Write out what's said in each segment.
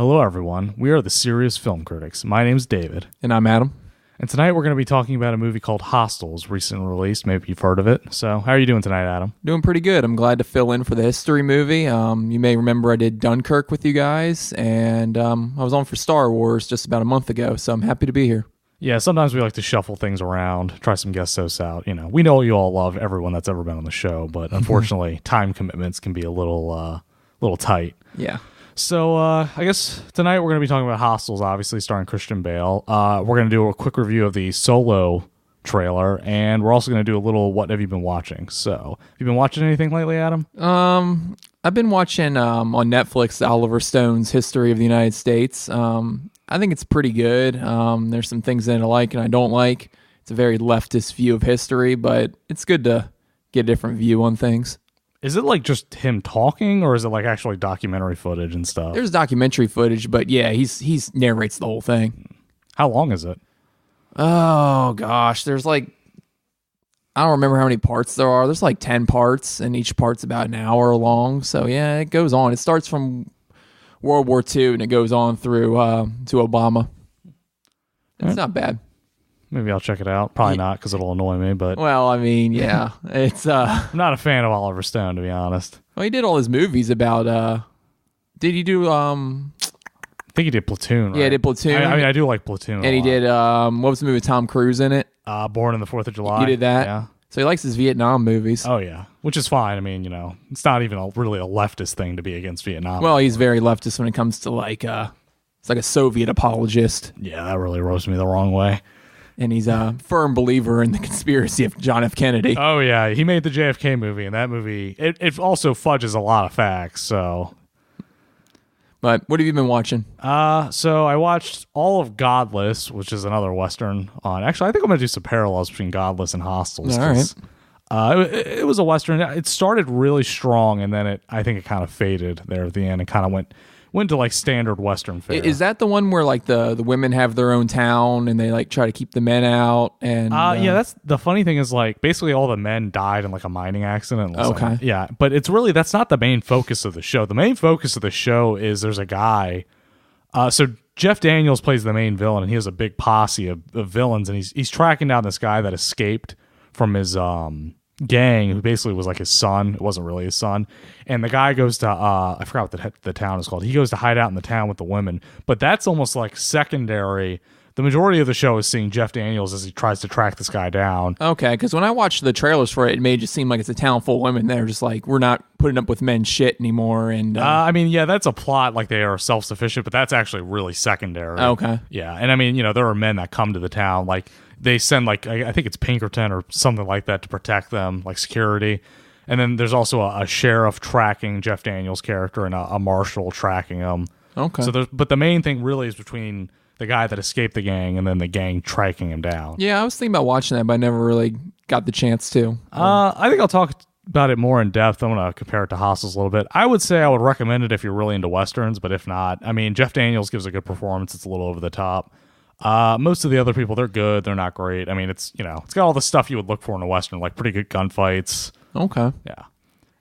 Hello, everyone. We are the Serious Film Critics. My name's David. And I'm Adam. And tonight we're going to be talking about a movie called Hostels, recently released. Maybe you've heard of it. So how are you doing tonight, Adam? Doing pretty good. I'm glad to fill in for the history movie. You may remember I did Dunkirk with you guys, and I was on for Star Wars just about a month ago, so I'm happy to be here. Yeah, sometimes we like to shuffle things around, try some guest hosts out. You know, we know you all love everyone that's ever been on the show, but unfortunately, time commitments can be a little tight. Yeah. So I guess tonight we're going to be talking about Hostels, obviously starring Christian Bale. We're going to do a quick review of the Solo trailer, and we're also going to do a little what have you been watching. So have you been watching anything lately, Adam? I've been watching on Netflix Oliver Stone's History of the United States. I think it's pretty good. There's some things that I like and I don't like. It's a very leftist view of history, but it's good to get a different view on things. Is it like just him talking, or is it like actually documentary footage and stuff? There's documentary footage, but yeah, he's narrates the whole thing. How long is it? Oh gosh, there's like, I don't remember how many parts there are. There's like 10 parts, and each part's about an hour long. So yeah, it goes on. It starts from World War II, and it goes on through to Obama. It's not bad. Maybe I'll check it out. Probably not, because it'll annoy me. But well, I mean, yeah, it's. I'm not a fan of Oliver Stone, to be honest. Well, he did all his movies about. Did he do? I think he did Platoon. Right? Yeah, he did Platoon. I mean, I do like Platoon. And he did. What was the movie with Tom Cruise in it? Born on the 4th of July. He did that. Yeah. So he likes his Vietnam movies. Oh yeah, which is fine. I mean, you know, it's not even really a leftist thing to be against Vietnam. Well, he's very leftist when it comes to like. It's like a Soviet apologist. Yeah, that really rubs me the wrong way. And he's a firm believer in the conspiracy of John F. Kennedy. Oh, yeah. He made the JFK movie, and that movie, it also fudges a lot of facts, so. But what have you been watching? So I watched all of Godless, which is another Western on. Actually, I think I'm going to do some parallels between Godless and Hostels. All right. It was a Western. It started really strong, and then I think it kind of faded there at the end and kind of went to like standard Western fare. Is that the one where like the women have their own town and they like try to keep the men out? And yeah, that's the funny thing is like basically all the men died in like a mining accident. Okay. Yeah, but that's not the main focus of the show. The main focus of the show is there's a guy. So Jeff Daniels plays the main villain, and he has a big posse of villains, and he's tracking down this guy that escaped from his gang, who basically was like his son. It wasn't really his son. And the guy goes to I forgot what the town is called. He goes to hide out in the town with the women, but that's almost like secondary. The majority of the show is seeing Jeff Daniels as he tries to track this guy down. Okay, because when I watched the trailers for it, it made it seem like it's a town full of women. They're just like, we're not putting up with men's shit anymore. And I mean, yeah, that's a plot, like they are self-sufficient, but that's actually really secondary. Okay. Yeah, and I mean, you know, there are men that come to the town, like they send like I think it's Pinkerton or something like that to protect them, like security. And then there's also a sheriff tracking Jeff Daniels' character and a marshal tracking him. Okay. So but the main thing really is between the guy that escaped the gang and then the gang tracking him down. Yeah, I was thinking about watching that, but I never really got the chance to. I think I'll talk about it more in depth. I'm going to compare it to Hostels a little bit. I would say I would recommend it if you're really into Westerns, but if not, I mean, Jeff Daniels gives a good performance. It's a little over the top. Most of the other people, they're good. They're not great. I mean, it's got all the stuff you would look for in a Western, like pretty good gunfights. Okay. Yeah.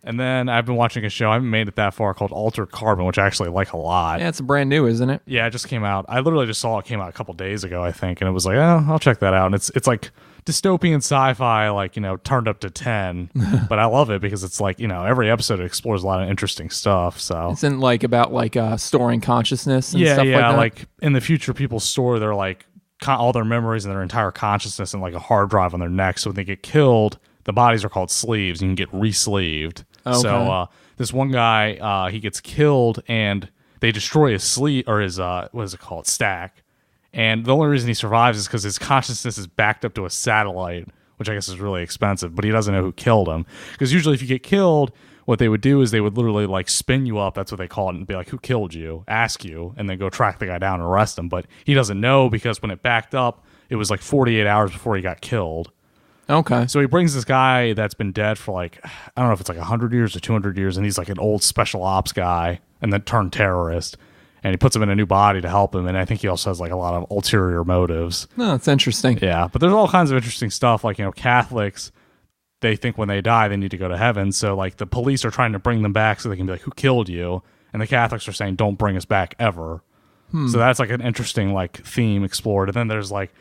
And then I've been watching a show, I haven't made it that far, called Altered Carbon, which I actually like a lot. Yeah, it's brand new, isn't it? Yeah, it just came out. I literally just saw it came out a couple days ago, I think, and it was like, oh, I'll check that out. And it's like dystopian sci-fi, like, you know, turned up to 10. But I love it because it's like, you know, every episode explores a lot of interesting stuff. So isn't like about like storing consciousness and stuff like that? Yeah, like in the future, people store their like all their memories and their entire consciousness in like a hard drive on their neck. So when they get killed, the bodies are called sleeves. You can get re-sleeved. Okay. So this one guy, he gets killed, and they destroy his sleeve, or his what is it called, stack. And the only reason he survives is because his consciousness is backed up to a satellite, which I guess is really expensive. But he doesn't know who killed him, because usually if you get killed, what they would do is they would literally like spin you up. That's what they call it, and be like, "Who killed you?" Ask you, and then go track the guy down and arrest him. But he doesn't know, because when it backed up, it was like 48 hours before he got killed. Okay. So he brings this guy that's been dead for like, I don't know if it's like 100 years or 200 years, and he's like an old special ops guy and then turned terrorist. And he puts him in a new body to help him, and I think he also has like a lot of ulterior motives. No, that's interesting. Yeah, but there's all kinds of interesting stuff. Like, you know, Catholics, they think when they die, they need to go to heaven. So like the police are trying to bring them back so they can be like, who killed you? And the Catholics are saying, don't bring us back ever. So that's like an interesting like theme explored. And then there's like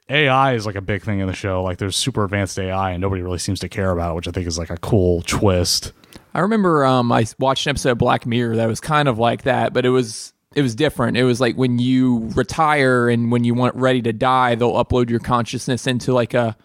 AI is like a big thing in the show. Like there's super advanced AI and nobody really seems to care about it, which I think is like a cool twist. I remember I watched an episode of Black Mirror that was kind of like that, but it was different. It was like when you retire and when you want ready to die, they'll upload your consciousness into like a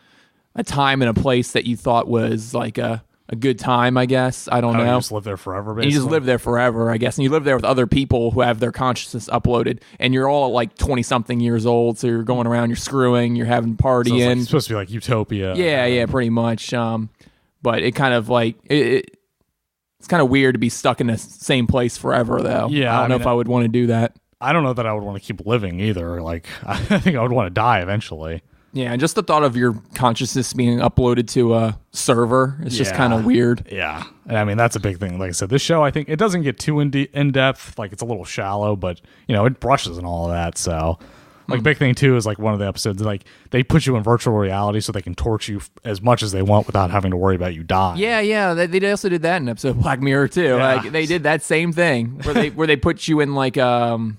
time and a place that you thought was like a good time, I guess. I don't know. You just live there forever, basically. And you just live there forever, I guess. And you live there with other people who have their consciousness uploaded. And you're all like 20-something years old, so you're going around, you're screwing, you're having partying. So it's supposed to be like utopia. Yeah, pretty much. But it kind of like... It's kind of weird to be stuck in the same place forever, though. Yeah, I don't know if I would want to do that. I don't know that I would want to keep living either. Like, I think I would want to die eventually. Yeah, and just the thought of your consciousness being uploaded to a server is just kind of weird. Yeah. I mean, that's a big thing. Like I said, this show, I think it doesn't get too in depth. Like, it's a little shallow, but, it brushes and all of that. So, like, big thing, too, is, like, one of the episodes, like, they put you in virtual reality so they can torture you as much as they want without having to worry about you dying. Yeah. They also did that in an episode of Black Mirror, too. Yeah. Like, they did that same thing where they put you in, like, oh,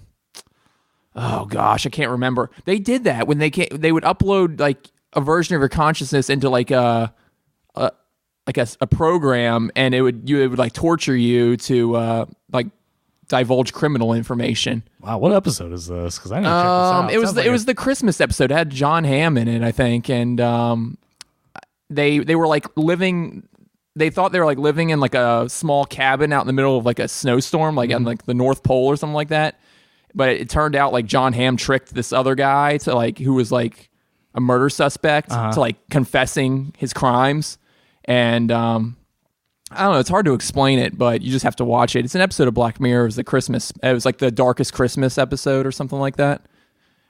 gosh, I can't remember. They did that when they would upload, like, a version of your consciousness into like a program, and it would like torture you to like divulge criminal information. Wow, what episode is this? Because I didn't check this out. It was the Christmas episode. It had John Hamm in it, I think, and they were like living. They thought they were like living in like a small cabin out in the middle of like a snowstorm, like on like the North Pole or something like that. But it turned out like John Hamm tricked this other guy to like who was like a murder suspect to like confessing his crimes. And I don't know, it's hard to explain it, but you just have to watch it. It's an episode of Black Mirror. It was like the darkest Christmas episode or something like that.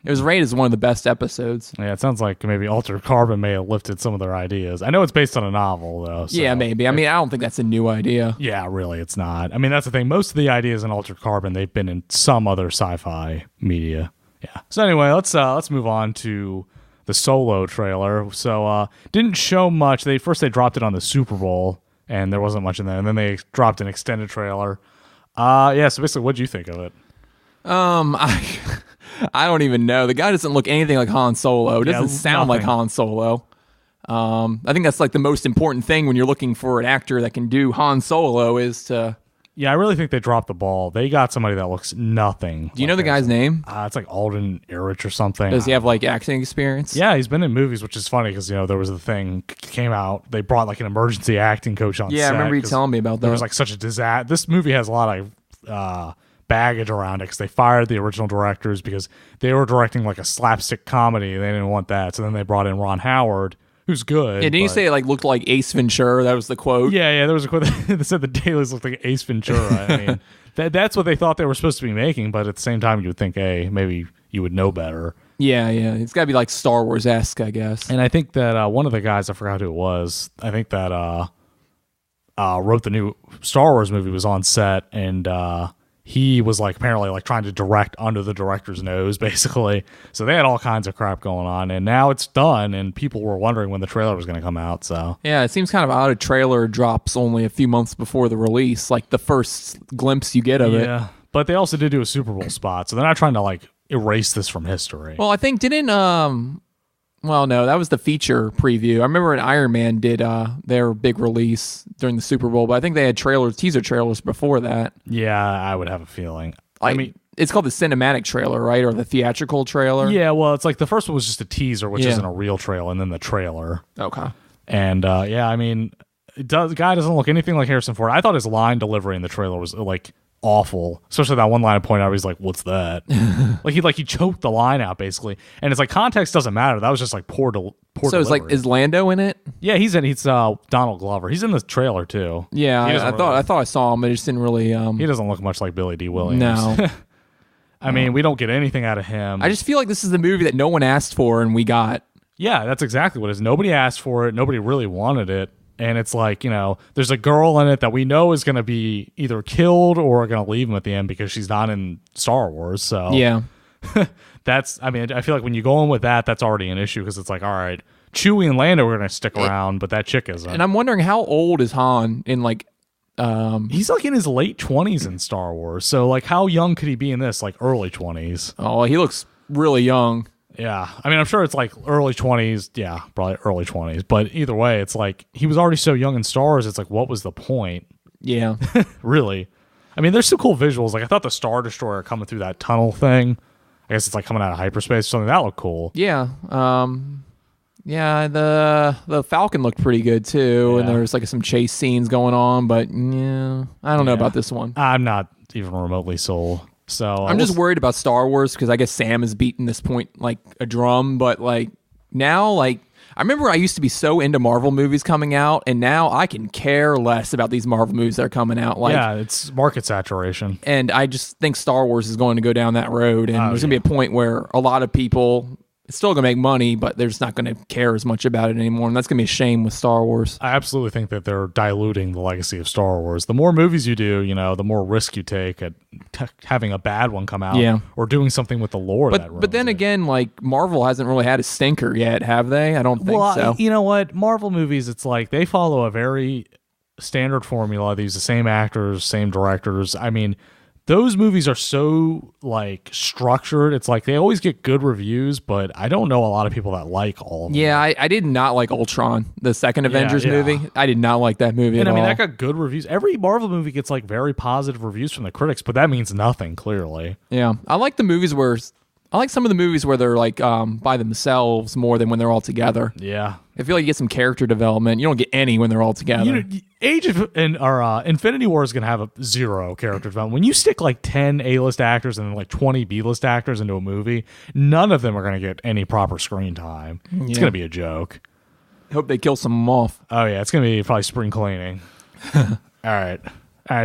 It was rated as one of the best episodes. Yeah, it sounds like maybe Altered Carbon may have lifted some of their ideas. I know it's based on a novel, though. So yeah, maybe. I mean, I don't think that's a new idea. Yeah, really, it's not. I mean, that's the thing. Most of the ideas in Altered Carbon, they've been in some other sci-fi media. Yeah. So anyway, let's move on to the Solo trailer. So didn't show much. They dropped it on the Super Bowl, and there wasn't much in there. And then they dropped an extended trailer. So basically, what'd you think of it? I don't even know. The guy doesn't look anything like Han Solo. It doesn't sound like nothing. Han Solo. I think that's like the most important thing when you're looking for an actor that can do Han Solo is to... Yeah, I really think they dropped the ball. They got somebody that looks nothing. Do you know the guy's name? It's like Alden Ehret or something. Does he have like acting experience? Yeah, he's been in movies, which is funny because there was a thing came out. They brought like an emergency acting coach on set. Yeah, I remember you telling me about that. There was like such a disaster. This movie has a lot of baggage around it because they fired the original directors because they were directing like a slapstick comedy. They didn't want that, so then they brought in Ron Howard, who's good. Yeah, didn't you say it like looked like Ace Ventura? That was the quote. Yeah, there was a quote that said the dailies looked like Ace Ventura. I mean, that's what they thought they were supposed to be making, but at the same time, you would think, hey, maybe you would know better. Yeah, it's got to be like Star Wars-esque, I guess. And I think that one of the guys, I forgot who it was, I think that wrote the new Star Wars movie was on set, and he was like apparently like trying to direct under the director's nose, basically. So they had all kinds of crap going on, and now it's done, and people were wondering when the trailer was going to come out. So yeah, it seems kind of odd. A trailer drops only a few months before the release, like the first glimpse you get of it. Yeah, but they also did do a Super Bowl spot, so they're not trying to like erase this from history. Well, I think well, no, that was the feature preview. I remember when Iron Man did their big release during the Super Bowl, but I think they had teaser trailers before that. Yeah, I would have a feeling. I mean, it's called the cinematic trailer, right? Or the theatrical trailer? Yeah, well, it's like the first one was just a teaser, which isn't a real trailer, and then the trailer. Okay. And I mean, the guy doesn't look anything like Harrison Ford. I thought his line delivery in the trailer was like awful, especially that one line I pointed out where he's like, what's that? he choked the line out basically, and it's like context doesn't matter. That was just like poor so delivery. it's like, is Lando in it? Yeah, he's Donald Glover. He's in the trailer too. Yeah, I thought I saw him. I just didn't really he doesn't look much like Billy D. Williams. No. I mean, we don't get anything out of him. I just feel like this is the movie that no one asked for and we got. Yeah, that's exactly what it is. Nobody asked for it. Nobody really wanted it. And it's like, there's a girl in it that we know is going to be either killed or going to leave him at the end because she's not in Star Wars. So yeah, I feel like when you go in with that, that's already an issue because it's like, all right, Chewie and Lando are going to stick around, but that chick isn't. And I'm wondering how old is Han in like He's like in his late 20s in Star Wars. So like how young could he be in this? Like early 20s. Oh, he looks really young. Yeah. I mean, I'm sure it's like early 20s. Yeah, probably early 20s. But either way, it's like he was already so young in Star Wars. It's like, what was the point? Yeah. Really? I mean, there's some cool visuals. Like I thought the Star Destroyer coming through that tunnel thing. I guess it's like coming out of hyperspace or something. That looked cool. Yeah. Yeah, the Falcon looked pretty good too, and there was like some chase scenes going on, but yeah, I don't know about this one. I'm not even remotely sold. So I'm just worried about Star Wars because I guess Sam has beaten this point like a drum, but like now, like I remember I used to be so into Marvel movies coming out, and now I can care less about these Marvel movies that are coming out. Like, yeah, it's market saturation, and I just think Star Wars is going to go down that road, and there's gonna be a point where a lot of people. It's still going to make money, but they're just not going to care as much about it anymore. And that's going to be a shame with Star Wars. I absolutely think that they're diluting the legacy of Star Wars. The more movies you do, the more risk you take at having a bad one come out or doing something with the lore. But then again, like Marvel hasn't really had a stinker yet, have they? I don't think so. You know what? Marvel movies, it's like they follow a very standard formula. They use the same actors, same directors. I mean, those movies are so like structured. It's like they always get good reviews, but I don't know a lot of people that like all of them. Yeah, I did not like Ultron, the second Avengers movie. I did not like that movie at all. And I mean, that got good reviews. Every Marvel movie gets like very positive reviews from the critics, but that means nothing, clearly. Yeah, I like the movies where I like some of the movies where they're like by themselves more than when they're all together. Yeah. I feel like you get some character development. You don't get any when they're all together. Infinity War is going to have a zero character development. When you stick like 10 A-list actors and like 20 B-list actors into a movie, none of them are going to get any proper screen time. It's going to be a joke. Hope they kill some of them off. Oh, yeah. It's going to be probably spring cleaning. All right.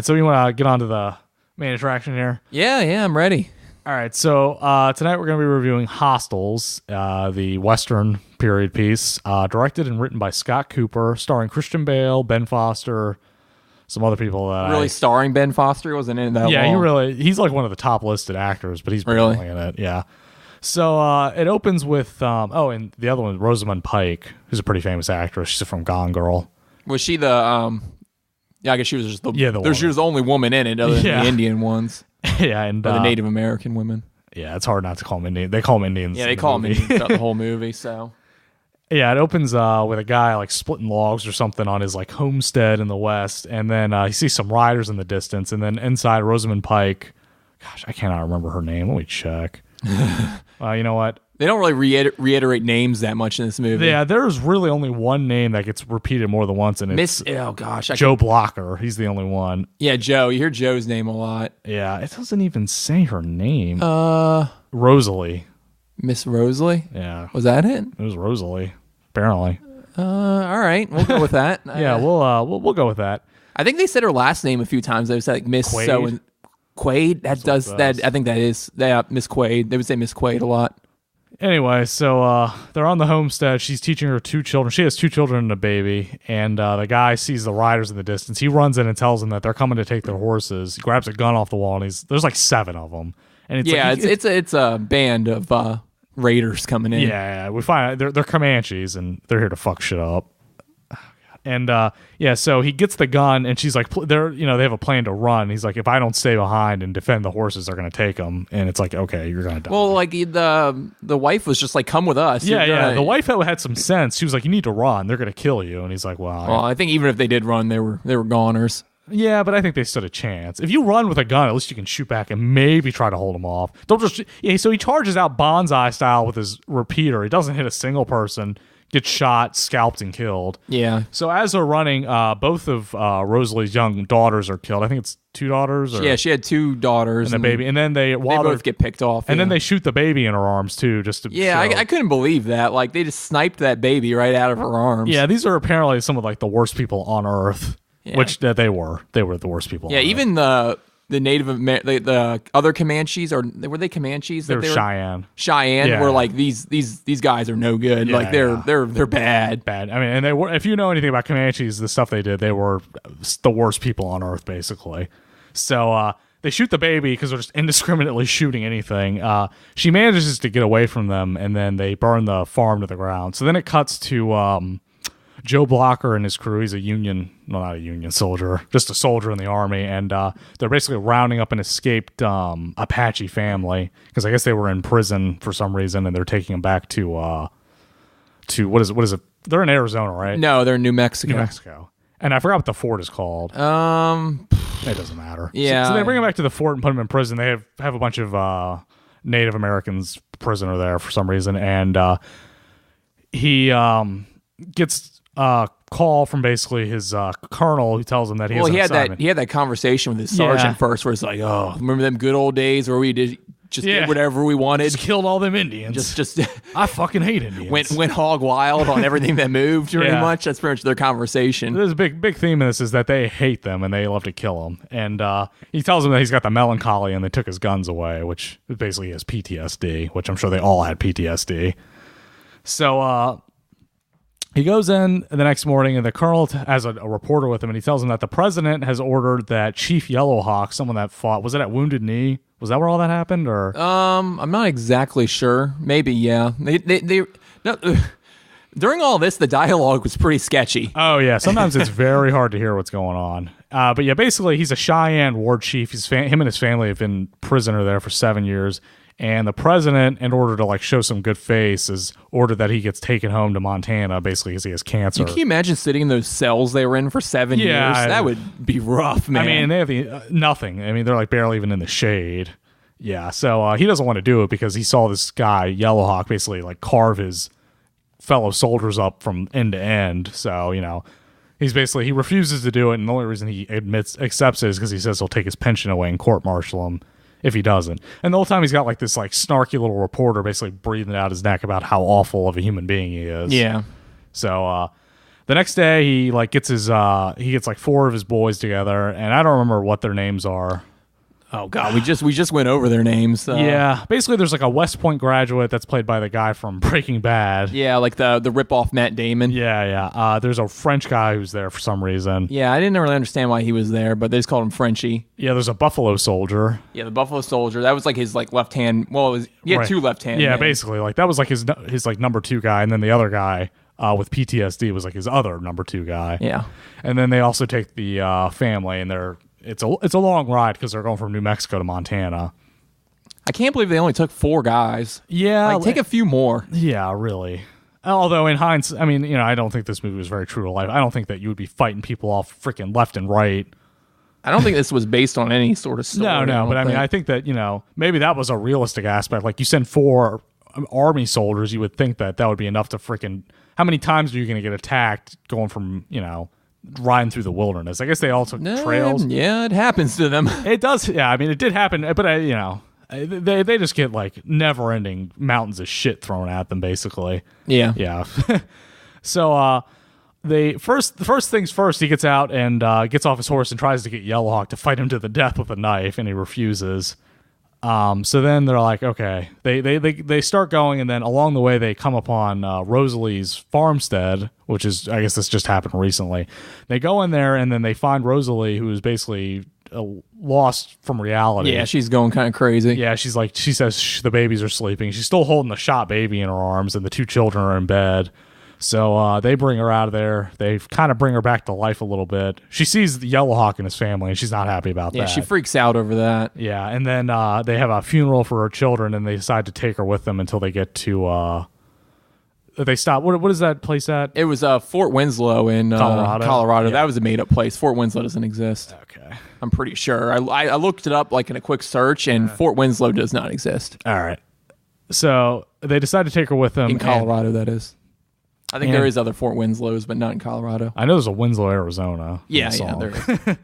So we want to get on to the main attraction here? Yeah, I'm ready. All right, so tonight we're going to be reviewing Hostiles, the Western period piece, directed and written by Scott Cooper, starring Christian Bale, Ben Foster, some other people that starring Ben Foster? Wasn't in that long. He's like one of the top listed actors, but he's really in it, yeah. So it opens with, and the other one, Rosamund Pike, who's a pretty famous actress. She's from Gone Girl. Was she the, I guess she was just she was the only woman in it other than the Indian ones. Yeah, and the Native American women. Yeah, it's hard not to call them Indian. They call them Indians. Yeah, they call them Indians throughout the whole movie. So, yeah, it opens with a guy like splitting logs or something on his like homestead in the West, and then he sees some riders in the distance, and then inside Rosamund Pike. Gosh, I cannot remember her name. Let me check. You know what? They don't really reiterate names that much in this movie. Yeah, there's really only one name that gets repeated more than once, and it's Joe Blocker. He's the only one. Yeah, Joe. You hear Joe's name a lot. Yeah, it doesn't even say her name. Rosalie. Miss Rosalie? Yeah. Was that it? It was Rosalie, apparently. All right, we'll go with that. Yeah, we'll go with that. I think they said her last name a few times. They said like Miss Quaid. Quaid. That. I think that is Miss Quaid. They would say Miss Quaid a lot. Anyway, so they're on the homestead. She's teaching her two children. She has two children and a baby. And the guy sees the riders in the distance. He runs in and tells them that they're coming to take their horses. He grabs a gun off the wall, and there's like 7 of them. And it's a band of raiders coming in. Yeah, we find out they're Comanches, and they're here to fuck shit up. And so he gets the gun, and she's like, they have a plan to run. He's like, if I don't stay behind and defend the horses, they're gonna take them. And it's like, okay, you're gonna die. Well, like the wife was just like, come with us. Yeah. The wife had some sense. She was like, you need to run. They're gonna kill you. And he's like, well, I think even if they did run, they were goners. Yeah, but I think they stood a chance. If you run with a gun, at least you can shoot back and maybe try to hold them off. Don't just so he charges out Bonsai style with his repeater. He doesn't hit a single person. Gets shot, scalped, and killed. Yeah. So as they're running, both of Rosalie's young daughters are killed. I think it's 2 daughters. Yeah, she had 2 daughters and a baby. And then they both get picked off. And then they shoot the baby in her arms too, just to show. I couldn't believe that. Like they just sniped that baby right out of her arms. Yeah, these are apparently some of like the worst people on Earth, which they were. They were the worst people. Yeah, on even Earth. The the other Comanches, or were they Comanches? They were Cheyenne. Cheyenne were like these guys are no good. Yeah, like they're bad. Bad. I mean, and they were. If you know anything about Comanches, the stuff they did, they were the worst people on Earth, basically. So they shoot the baby because they're just indiscriminately shooting anything. She manages to get away from them, and then they burn the farm to the ground. So then it cuts to Joe Blocker and his crew. He's not a Union soldier, just a soldier in the Army, and they're basically rounding up an escaped Apache family because I guess they were in prison for some reason, and they're taking them back to what is it? They're in Arizona, right? No, they're in New Mexico. New Mexico. And I forgot what the fort is called. It doesn't matter. Yeah. So they bring him back to the fort and put him in prison. They have a bunch of Native Americans prisoner there for some reason, and he gets a call from basically his colonel who tells him that he has an assignment. He had that conversation with his sergeant first, where it's like, oh, remember them good old days where we did did whatever we wanted, just killed all them Indians. Just I fucking hate Indians. Went hog wild on everything that moved. Pretty much. That's pretty much their conversation. There's a big theme in this is that they hate them and they love to kill them. And he tells them that he's got the melancholy and they took his guns away, which basically is PTSD, which I'm sure they all had PTSD. So he goes in the next morning, and the colonel has a reporter with him, and he tells him that the president has ordered that Chief Yellowhawk, someone that fought, was it at Wounded Knee? Was that where all that happened? Or I'm not exactly sure. Maybe, yeah. During all this, the dialogue was pretty sketchy. Oh, yeah. Sometimes it's very hard to hear what's going on. But yeah, basically, he's a Cheyenne war chief. Him and his family have been prisoner there for 7 years. And the president, in order to show some good face, has ordered that he gets taken home to Montana, basically because he has cancer. Can you imagine sitting in those cells they were in for 7 years? That would be rough, man. I mean, they have nothing. I mean, they're barely even in the shade. Yeah, so he doesn't want to do it because he saw this guy, Yellowhawk, basically carve his fellow soldiers up from end to end. So, he refuses to do it, and the only reason he accepts it is because he says he'll take his pension away and court-martial him if he doesn't. And the whole time he's got this snarky little reporter basically breathing out his neck about how awful of a human being he is. Yeah. So the next day he gets four of his boys together, and I don't remember what their names are. Oh god, we just went over their names. Yeah, basically there's a West Point graduate that's played by the guy from Breaking Bad. Yeah, the rip-off Matt Damon. Yeah. There's a French guy who's there for some reason. Yeah, I didn't really understand why he was there, but they just called him Frenchie. Yeah, there's a Buffalo Soldier. Yeah, the Buffalo Soldier. That was his left hand. Well, he had two left hands. Yeah, basically that was his number two guy, and then the other guy with PTSD was his other number two guy. Yeah, and then they also take the family, and it's a long ride because they're going from New Mexico to Montana. I can't believe they only took 4 guys. Yeah. Take a few more. Yeah, really. Although in hindsight, I mean, I don't think this movie was very true to life. I don't think that you would be fighting people off freaking left and right. I don't think this was based on any sort of story. No, but I mean, I think that, maybe that was a realistic aspect. You send 4 army soldiers, you would think that would be enough to freaking... How many times are you going to get attacked going from, riding through the wilderness? I guess they all took trails. Yeah, it happens to them. It does. Yeah, I mean, it did happen, but they just get never-ending mountains of shit thrown at them, basically. Yeah. So the first things first, he gets out and gets off his horse and tries to get Yellowhawk to fight him to the death with a knife, and he refuses. So then they're like, okay, they start going, and then along the way they come upon Rosalie's farmstead, which is, I guess this just happened recently. They go in there, and then they find Rosalie, who is basically lost from reality. Yeah, she's going kind of crazy. Yeah, she says the babies are sleeping. She's still holding the shot baby in her arms, and the 2 children are in bed. So they bring her out of there. They kind of bring her back to life a little bit. She sees the Yellowhawk and his family, and she's not happy about that. Yeah, she freaks out over that. Yeah, and then they have a funeral for her children, and they decide to take her with them until they get to... they stop. What is that place at? It was Fort Winslow in Colorado. Yeah. That was a made-up place. Fort Winslow doesn't exist. Okay. I'm pretty sure. I looked it up in a quick search, and Fort Winslow does not exist. All right. So they decide to take her with them. In Colorado, that is. I think there is other Fort Winslows, but not in Colorado. I know there's a Winslow, Arizona. Yeah, there is.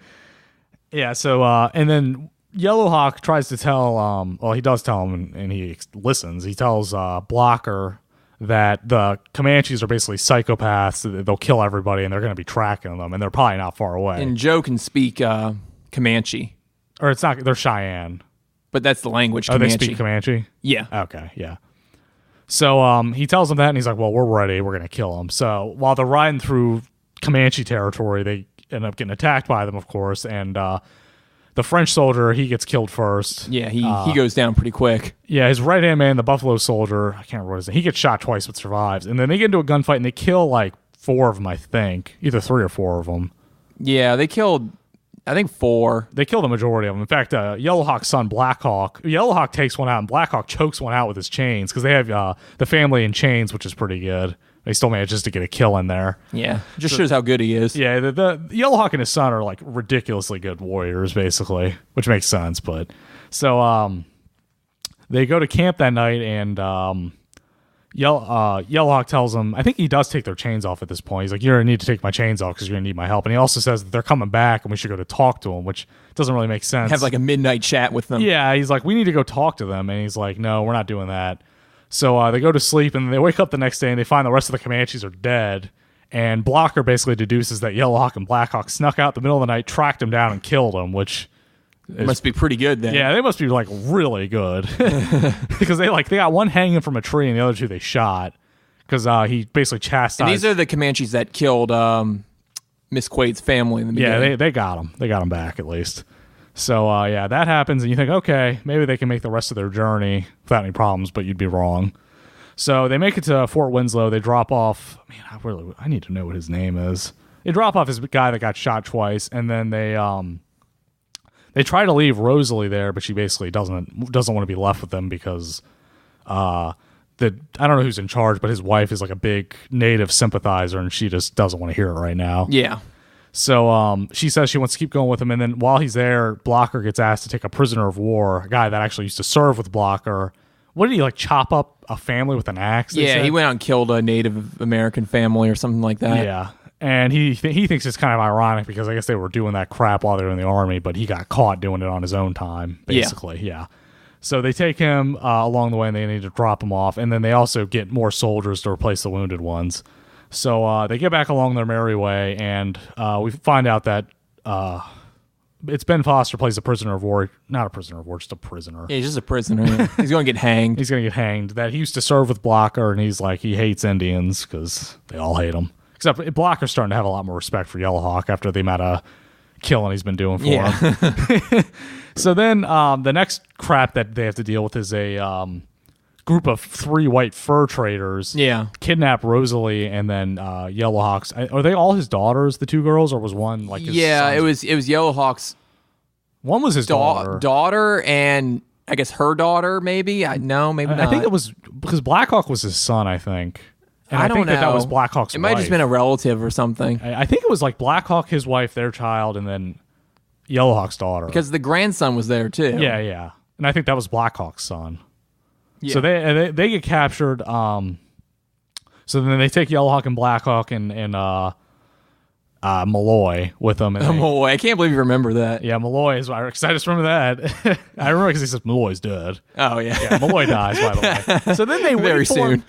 Yeah, so, and then Yellowhawk tries to tell, he does tell him, and he listens. He tells Blocker that the Comanches are basically psychopaths. They'll kill everybody, and they're going to be tracking them, and they're probably not far away. And Joe can speak Comanche. Or it's not, they're Cheyenne. But that's the language, Comanche. Comanche. They speak Comanche? Yeah. Okay, yeah. So he tells them that, and he's like, well, we're ready. We're going to kill them. So while they're riding through Comanche territory, they end up getting attacked by them, of course, and the French soldier, he gets killed first. Yeah, he goes down pretty quick. Yeah, his right-hand man, the Buffalo soldier, I can't remember what his name, he gets shot twice but survives. And then they get into a gunfight, and they kill, 4 of them, I think. Either 3 or 4 of them. Yeah, they killed, I think 4. They killed the majority of them. In fact, Yellowhawk's son, Blackhawk, Yellowhawk takes one out, and Blackhawk chokes one out with his chains, because they have the family in chains, which is pretty good. He still manages to get a kill in there. Yeah, just shows how good he is. Yeah, the Yellowhawk and his son are like ridiculously good warriors, basically, which makes sense. But so they go to camp that night, and Yellowhawk tells him, I think he does take their chains off at this point. He's like, "You're gonna need to take my chains off because you're gonna need my help." And he also says that they're coming back and we should go to talk to them, which doesn't really make sense. Have like a midnight chat with them. Yeah, he's like, "We need to go talk to them," and he's like, "No, we're not doing that." So they go to sleep, and they wake up the next day, and they find the rest of the Comanches are dead. And Blocker basically deduces that Yellowhawk and Blackhawk snuck out in the middle of the night, tracked him down, and killed him, which must be pretty good then. Yeah, they must be like really good because they got one hanging from a tree, and the other 2 they shot because he basically chastised. And these are the Comanches that killed Miss Quaid's family in the beginning. Yeah, they got him. They got him back at least. So, that happens, and you think, okay, maybe they can make the rest of their journey without any problems, but you'd be wrong. So they make it to Fort Winslow. They drop off, I need to know what his name is. They drop off his guy that got shot twice, and then they try to leave Rosalie there, but she basically doesn't want to be left with them because I don't know who's in charge, but his wife is like a big Native sympathizer, and she just doesn't want to hear it right now. Yeah. So she says she wants to keep going with him, and then while he's there, Blocker gets asked to take a prisoner of war, a guy that actually used to serve with Blocker. What did he, chop up a family with an axe? Yeah, he went out and killed a Native American family or something like that. Yeah, and he thinks it's kind of ironic because I guess they were doing that crap while they were in the army, but he got caught doing it on his own time, basically. Yeah. So they take him along the way, and they need to drop him off, and then they also get more soldiers to replace the wounded ones. So they get back along their merry way, and we find out that it's Ben Foster plays a prisoner of war. Not a prisoner of war, just a prisoner. Yeah, he's just a prisoner. Yeah. He's going to get hanged. He's going to get hanged. That he used to serve with Blocker, and he's like, he hates Indians because they all hate him. Except Blocker's starting to have a lot more respect for Yellowhawk after the amount of killing he's been doing for him. So then the next crap that they have to deal with is a group of 3 white fur traders kidnap Rosalie, and then Yellowhawk's. Are they all his daughters, the 2 girls, or was one like his sons? It was Yellowhawk's. One was his daughter, and I guess her daughter, maybe. No, maybe not. I think it was because Blackhawk was his son, I think. And I don't think know. that was Blackhawk's wife. It might have just been a relative or something. I think it was like Blackhawk, his wife, their child, and then Yellowhawk's daughter. Because the grandson was there too. Yeah. And I think that was Blackhawk's son. Yeah. So they get captured. So then they take Yellowhawk and Blackhawk and Malloy with them. And Malloy, I can't believe you remember that. Yeah, Malloy is. I just remember that. I remember because he says Malloy's dead. Oh yeah. Yeah, Malloy dies, by the way. So then they very wait soon.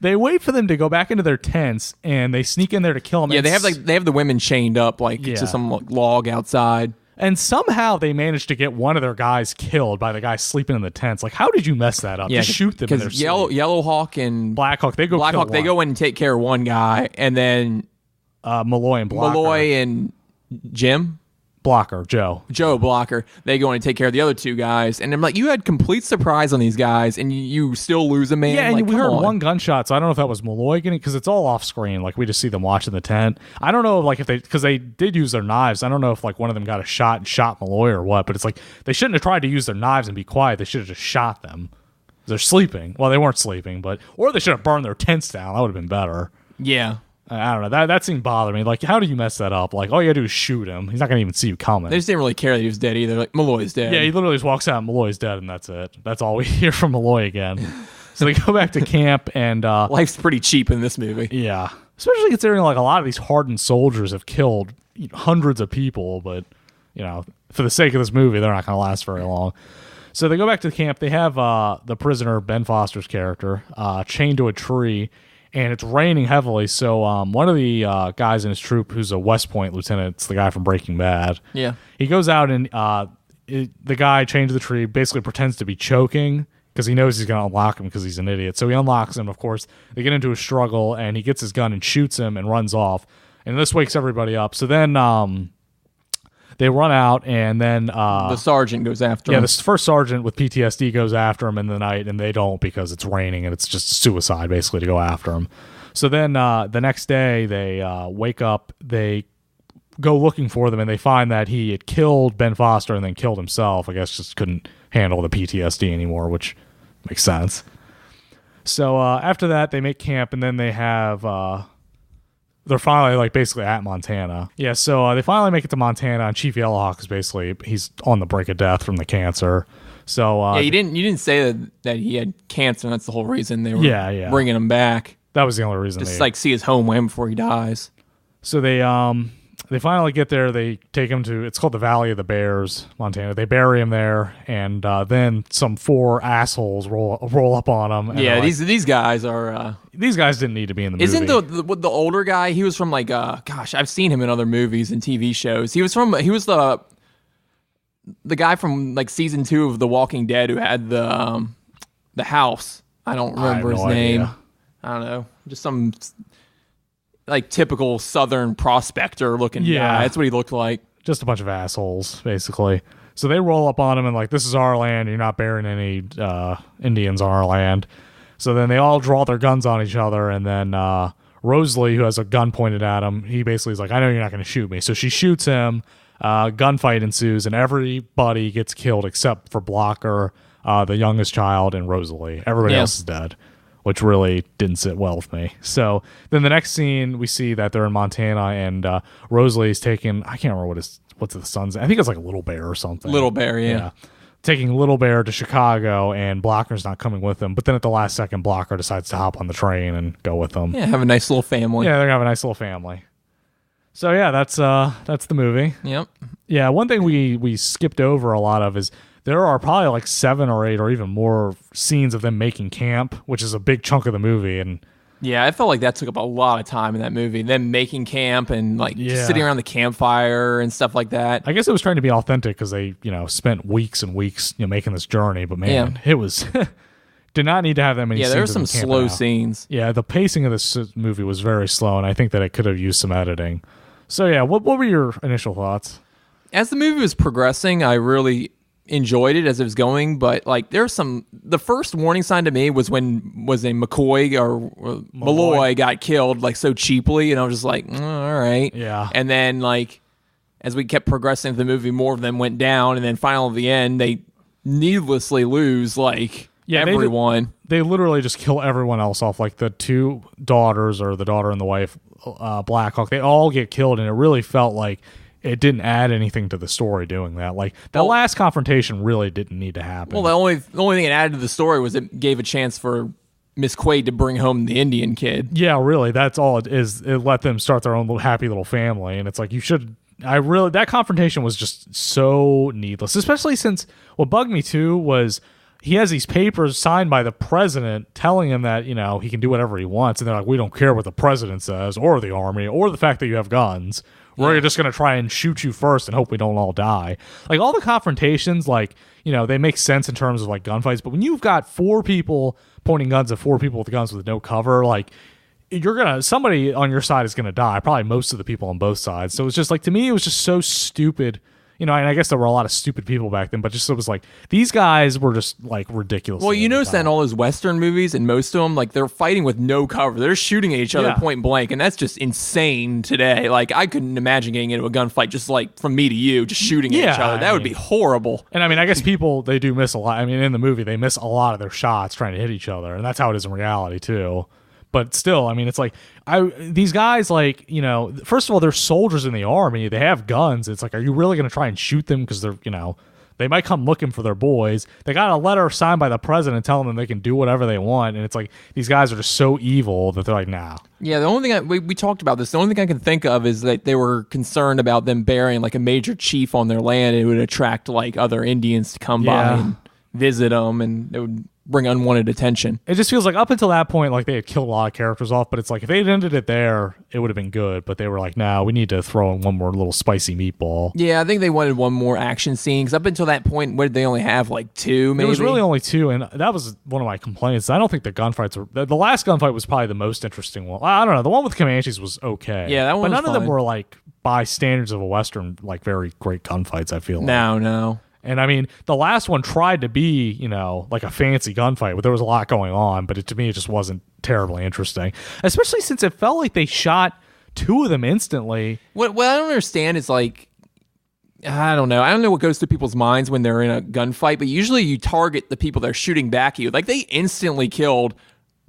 They wait for them to go back into their tents, and they sneak in there to kill them. Yeah, they have the women chained up to some log outside. And somehow they managed to get one of their guys killed by the guy sleeping in the tents. Like, how did you mess that up? Yeah, just shoot them in their sleep. Yellowhawk and Blackhawk, they go in and take care of one guy, and then Malloy and Blocker. Malloy and Jim Joe Blocker, they go in and take care of the other 2 guys. And I'm like, you had complete surprise on these guys, and you still lose a man. Yeah, and like, we heard on. one gunshot, so I don't know if that was Malloy getting, because it's all off screen. Like, we just see them watching the tent. I don't know, like, if because they did use their knives. I don't know if, like, one of them got a shot and shot Malloy or what, but it's like, they shouldn't have tried to use their knives and be quiet. They should have just shot them. They're sleeping. Well, they weren't sleeping, or they should have burned their tents down. That would have been better. Yeah. I don't know. That seemed bothering me. Like, how do you mess that up? Like, all you gotta do is shoot him. He's not gonna even see you coming. They just didn't really care that he was dead either. Like, Malloy's dead. Yeah, he literally just walks out and Malloy's dead, and that's it. That's all we hear from Malloy again. So they go back to camp, and life's pretty cheap in this movie. Yeah, especially considering like a lot of these hardened soldiers have killed hundreds of people, but for the sake of this movie, they're not gonna last very long. So they go back to the camp. They have the prisoner, Ben Foster's character, chained to a tree. And it's raining heavily, so one of the guys in his troop, who's a West Point lieutenant, it's the guy from Breaking Bad. Yeah, he goes out and the guy chained to the tree basically pretends to be choking because he knows he's going to unlock him because he's an idiot. So he unlocks him. Of course, they get into a struggle, and he gets his gun and shoots him and runs off. And this wakes everybody up. So then they run out, and then the sergeant goes after him. Yeah, the first sergeant with PTSD goes after him in the night, and they don't because it's raining, and it's just suicide, basically, to go after him. So then the next day they wake up, they go looking for them, and they find that he had killed Ben Foster and then killed himself. I guess just couldn't handle the PTSD anymore, which makes sense. So after that, they make camp, and then they have they're finally like basically at Montana. Yeah, so they finally make it to Montana, and Chief Yellowhawk is basically he's on the brink of death from the cancer. So yeah, you didn't say that he had cancer, and that's the whole reason they were bringing him back. That was the only reason. Just like see his homeland before he dies. So they finally get there. They take him to, it's called the Valley of the Bears, Montana. They bury him there, and then some 4 assholes roll up on him. Yeah, these guys are. These guys didn't need to be in the movie. Isn't the older guy? He was from like gosh, I've seen him in other movies and TV shows. He was the guy from like season 2 of The Walking Dead who had the house. I don't remember his name. Idea. I don't know, just some like typical Southern prospector looking guy. That's what he looked like. Just a bunch of assholes, basically. So they roll up on him and like, this is our land. You're not burying any Indians on our land. So then they all draw their guns on each other, and then Rosalie, who has a gun pointed at him, he basically is like, I know you're not going to shoot me. So she shoots him. Gunfight ensues, and everybody gets killed except for Blocker, the youngest child, and Rosalie. Everybody else is dead, which really didn't sit well with me. So then the next scene, we see that they're in Montana, and Rosalie's taking, I can't remember what's the son's, I think it's like Little Bear or something. Little Bear, yeah. Taking Little Bear to Chicago, and Blocker's not coming with them. But then at the last second, Blocker decides to hop on the train and go with them. Yeah, have a nice little family. Yeah, they're going to have a nice little family. So yeah, that's the movie. Yep. Yeah, one thing we skipped over a lot of is there are probably like 7 or 8 or even more scenes of them making camp, which is a big chunk of the movie. And yeah, I felt like that took up a lot of time in that movie. Them making camp and like just sitting around the campfire and stuff like that. I guess it was trying to be authentic because they, spent weeks and weeks, making this journey. But man, it was did not need to have that many. Yeah, scenes there were some slow scenes. Yeah, the pacing of this movie was very slow, and I think that it could have used some editing. So yeah, what were your initial thoughts? As the movie was progressing, I really enjoyed it as it was going, but like the first warning sign to me was when McCoy or Malloy got killed like so cheaply, and I was just like, all right. Yeah. And then like as we kept progressing through the movie, more of them went down, and then finally at the end they needlessly lose like everyone. They literally just kill everyone else off, like the 2 daughters or the daughter and the wife, Blackhawk. They all get killed, and it really felt like it didn't add anything to the story doing that. Like the last confrontation really didn't need to happen. Well, the only thing it added to the story was it gave a chance for Miss Quaid to bring home the Indian kid. Yeah, really. That's all it is. It let them start their own little happy little family, and it's like that confrontation was just so needless, especially since what bugged me too was he has these papers signed by the president telling him that, he can do whatever he wants, and they're like, we don't care what the president says or the army or the fact that you have guns. We're just going to try and shoot you first and hope we don't all die. Like, all the confrontations, like, they make sense in terms of, like, gunfights. But when you've got 4 people pointing guns at 4 people with guns with no cover, like, somebody on your side is going to die. Probably most of the people on both sides. So it's just, like, to me, it was just so stupid. And I guess there were a lot of stupid people back then, but just it was like these guys were just like ridiculous. Well, you notice that in all those Western movies, and most of them, like they're fighting with no cover. They're shooting at each other point blank, and that's just insane today. Like I couldn't imagine getting into a gunfight just like from me to you, just shooting at each other. That would be horrible. And I guess they do miss a lot. In the movie, they miss a lot of their shots trying to hit each other, and that's how it is in reality too. But still, it's like these guys, like, first of all, they're soldiers in the army. They have guns. It's like, are you really going to try and shoot them? Because they're, they might come looking for their boys. They got a letter signed by the president telling them they can do whatever they want. And it's like, these guys are just so evil that they're like, nah. Yeah, the only thing we talked about this. The only thing I can think of is that they were concerned about them burying like a major chief on their land. It would attract like other Indians to come by and visit them, and it would bring unwanted attention. It just feels like up until that point, like they had killed a lot of characters off, but it's like if they'd ended it there, it would have been good. But they were like, nah, we need to throw in one more little spicy meatball. Yeah, I think they wanted one more action scene, because up until that point, where did they only have like 2, maybe? It was really only 2, and that was one of my complaints. I don't think the gunfights were... The last gunfight was probably the most interesting one. I don't know. The one with Comanches was okay. Yeah, that one was But none of them were like, by standards of a Western, like very great gunfights, I feel like. No. And I mean, the last one tried to be, like a fancy gunfight, but there was a lot going on. But to me, it just wasn't terribly interesting, especially since it felt like they shot two of them instantly. What I don't understand is like, I don't know. I don't know what goes through people's minds when they're in a gunfight, but usually you target the people that are shooting back at you. Like they instantly killed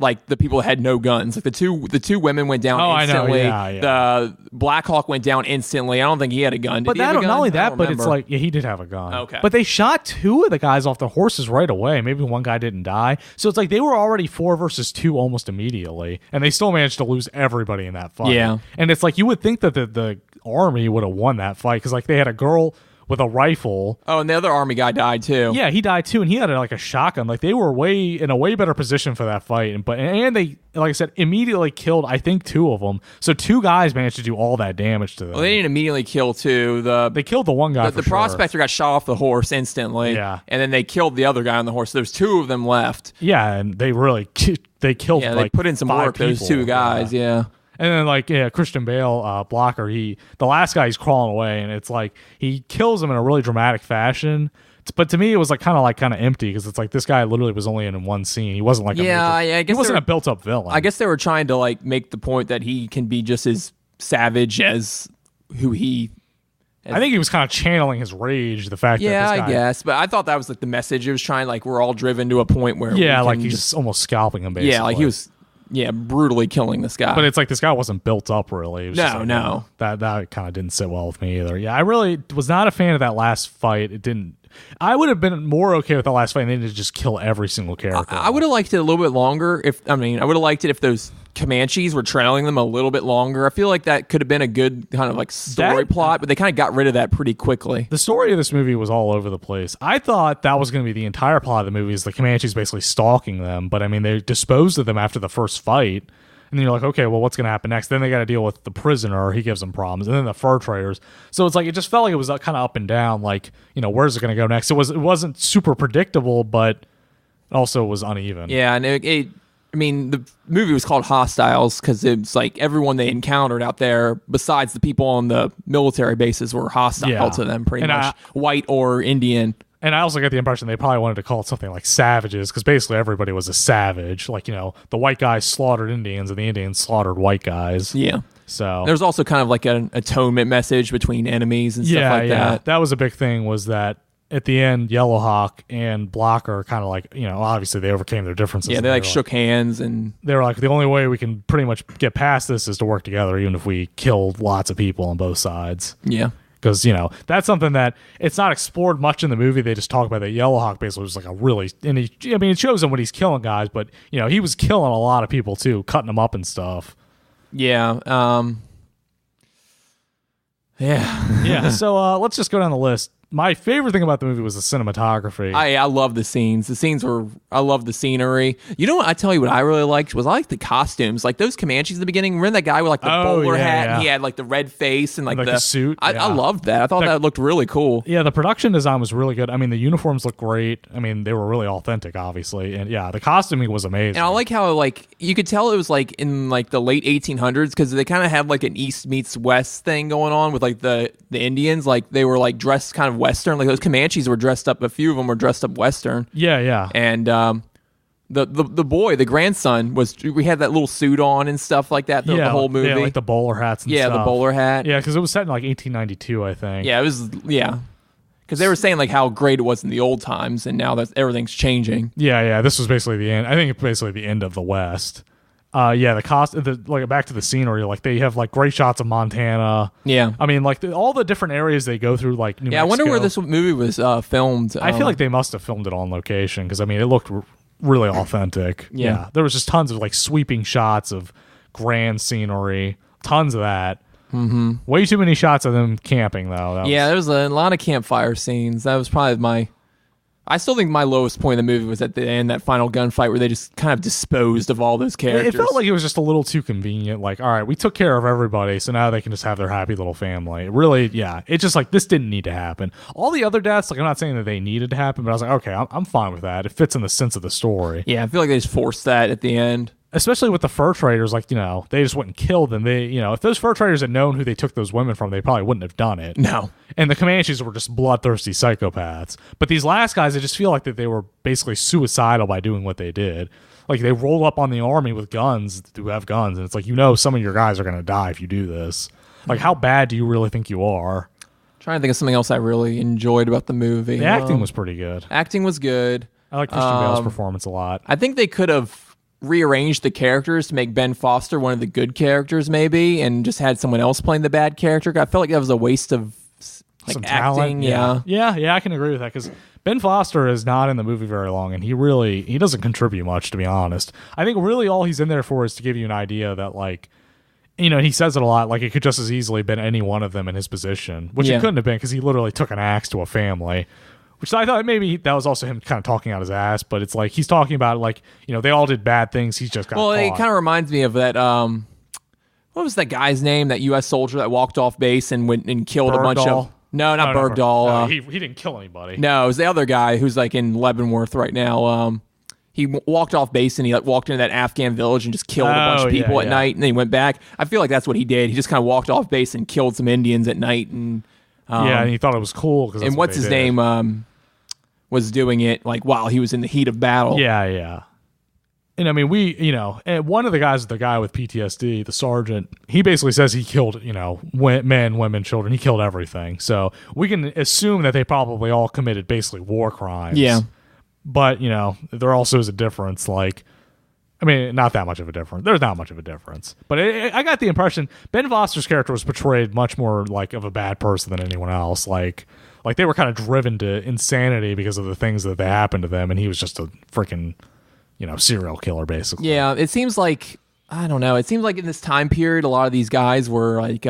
like the people that had no guns. Like the two women went down instantly. I know. Yeah. The Black Hawk went down instantly. I don't think he had a gun. Did but he have a gun? Not only that, but remember. it's like, yeah, he did have a gun. Okay. But they shot two of the guys off the horses right away. Maybe one guy didn't die. So it's like they were already 4 versus 2 almost immediately, and they still managed to lose everybody in that fight. Yeah. And it's like you would think that the army would have won that fight because like they had a girl with a rifle. Oh, and the other army guy died too. Yeah, he died too, and he had like a shotgun. Like they were in a way better position for that fight. And they, like I said, immediately killed I think 2 of them. So 2 guys managed to do all that damage to them. Well, they didn't immediately kill 2. They killed the one guy. The prospector got shot off the horse instantly. Yeah, and then they killed the other guy on the horse. There's 2 of them left. Yeah, and they really they killed. Yeah, like they put in some 5 work. Those people. 2 guys. Yeah. And then Christian Bale, Blocker, the last guy, he's crawling away, and it's like he kills him in a really dramatic fashion. But to me, it was like kind of empty because it's like this guy literally was only in one scene. He wasn't like I guess he wasn't a built up villain. I guess they were trying to like make the point that he can be just as savage as who he. I think he was kind of channeling his rage. The fact that this guy, I guess, but I thought that was like the message. It was trying like we're all driven to a point where like he's just almost scalping him. Basically, yeah, like he was. Yeah, brutally killing this guy. But it's like this guy wasn't built up really. It was No. That kind of didn't sit well with me either. Yeah, I really was not a fan of that last fight. It didn't. I would have been more okay with the last fight and then to just kill every single character. I would have liked it a little bit longer. I would have liked it if those Comanches were trailing them a little bit longer. I feel like that could have been a good kind of like story plot, but they kind of got rid of that pretty quickly. The story of this movie was all over the place. I thought that was going to be the entire plot of the movie is the Comanches basically stalking them, but I mean they disposed of them after the first fight. And then you're like, okay, well, what's going to happen next? Then they got to deal with the prisoner. He gives them problems. And then the fur traders. So it's like, it just felt like it was kind of up and down. Like, where's it going to go next? It wasn't super predictable, but it also was uneven. Yeah. And the movie was called Hostiles because it's like everyone they encountered out there, besides the people on the military bases, were hostile to them pretty much, white or Indian. And I also get the impression they probably wanted to call it something like savages because basically everybody was a savage. Like, the white guys slaughtered Indians and the Indians slaughtered white guys. Yeah. So there's also kind of like an atonement message between enemies and stuff like that. That was a big thing was that at the end, Yellowhawk and Blocker kind of like, obviously they overcame their differences. Yeah, they shook hands and they were like, the only way we can pretty much get past this is to work together, even if we killed lots of people on both sides. Yeah. Because, that's something that it's not explored much in the movie. They just talk about that Yellowhawk basically was like it shows him when he's killing guys, but, he was killing a lot of people too, cutting them up and stuff. Yeah. Yeah. So let's just go down the list. My favorite thing about the movie was the cinematography. I love the scenes. I love the scenery. You know what? I tell you what I really liked was I liked the costumes. Like those Comanches in the beginning. Remember that guy with like the bowler hat? And he had like the red face and like the suit. I loved that. I thought that looked really cool. Yeah, the production design was really good. I mean, the uniforms looked great. I mean, they were really authentic, obviously. And yeah, the costuming was amazing. And I like how like you could tell it was like in like the late 1800s because they kind of had like an East meets West thing going on with like the Indians. Like they were like dressed kind of Western. Like those Comanches were dressed up. A few of them were dressed up Western. Yeah. And the boy, the grandson, we had that little suit on and stuff like that. The whole movie. Yeah, like the bowler hats and stuff. Yeah, the bowler hat. Yeah, because it was set in like 1892, I think. Yeah, it was. Yeah. Because they were saying like how great it was in the old times, and now that everything's changing. Yeah. This was basically the end. I think it's basically the end of the West. Like back to the scenery, like they have like great shots of Montana. Yeah, I mean, like all the different areas they go through, like New Mexico. I wonder where this movie was filmed. I feel like they must have filmed it on location because I mean, it looked really authentic. Yeah, there was just tons of like sweeping shots of grand scenery, tons of that. Mm-hmm. Way too many shots of them camping though. There was a lot of campfire scenes. That was probably I still think my lowest point of the movie was at the end, that final gunfight where they just kind of disposed of all those characters. It felt like it was just a little too convenient. Like, all right, we took care of everybody, so now they can just have their happy little family. Really, yeah. It's just like, this didn't need to happen. All the other deaths, like, I'm not saying that they needed to happen, but I was like, okay, I'm fine with that. It fits in the sense of the story. Yeah, I feel like they just forced that at the end. especially with the fur traders, like, they just went and killed them. They, if those fur traders had known who they took those women from, they probably wouldn't have done it. No. And the Comanches were just bloodthirsty psychopaths. But these last guys, I just feel like that they were basically suicidal by doing what they did. Like, they roll up on the army with guns who have guns, and it's like, some of your guys are going to die if you do this. Like, how bad do you really think you are? Trying to think of something else I really enjoyed about the movie. The acting was pretty good. Acting was good. I like Christian Bale's performance a lot. I think they could have rearranged the characters to make Ben Foster one of the good characters, maybe, and just had someone else playing the bad character. I felt like that was a waste of some acting. Talent. Yeah, I can agree with that, because Ben Foster is not in the movie very long, and he doesn't contribute much, to be honest. I think really all he's in there for is to give you an idea that, like, he says it a lot, like it could just as easily have been any one of them in his position, which it couldn't have been, because he literally took an axe to a family, which I thought maybe that was also him kind of talking out his ass, but it's like he's talking about, like, they all did bad things, he's just got caught. It kind of reminds me of that, what was that guy's name, that U.S. soldier that walked off base and went and killed a bunch of... No, not Bergdahl. No, he didn't kill anybody. No, it was the other guy who's like in Leavenworth right now. He walked off base and he walked into that Afghan village and just killed a bunch of people at night, and then he went back. I feel like that's what he did. He just kind of walked off base and killed some Indians at night, and and he thought it was cool. And what's his name was doing it like while he was in the heat of battle. Yeah. And I mean, and one of the guys, the guy with PTSD, the sergeant, he basically says he killed, men, women, children. He killed everything. So we can assume that they probably all committed basically war crimes. Yeah. But, there also is a difference. Like, I mean, not that much of a difference. There's not much of a difference. But I got the impression Ben Foster's character was portrayed much more like of a bad person than anyone else. Like they were kind of driven to insanity because of the things that they happened to them. And he was just a freaking... serial killer, basically. Yeah, it seems like, I don't know, it seems like in this time period, a lot of these guys were like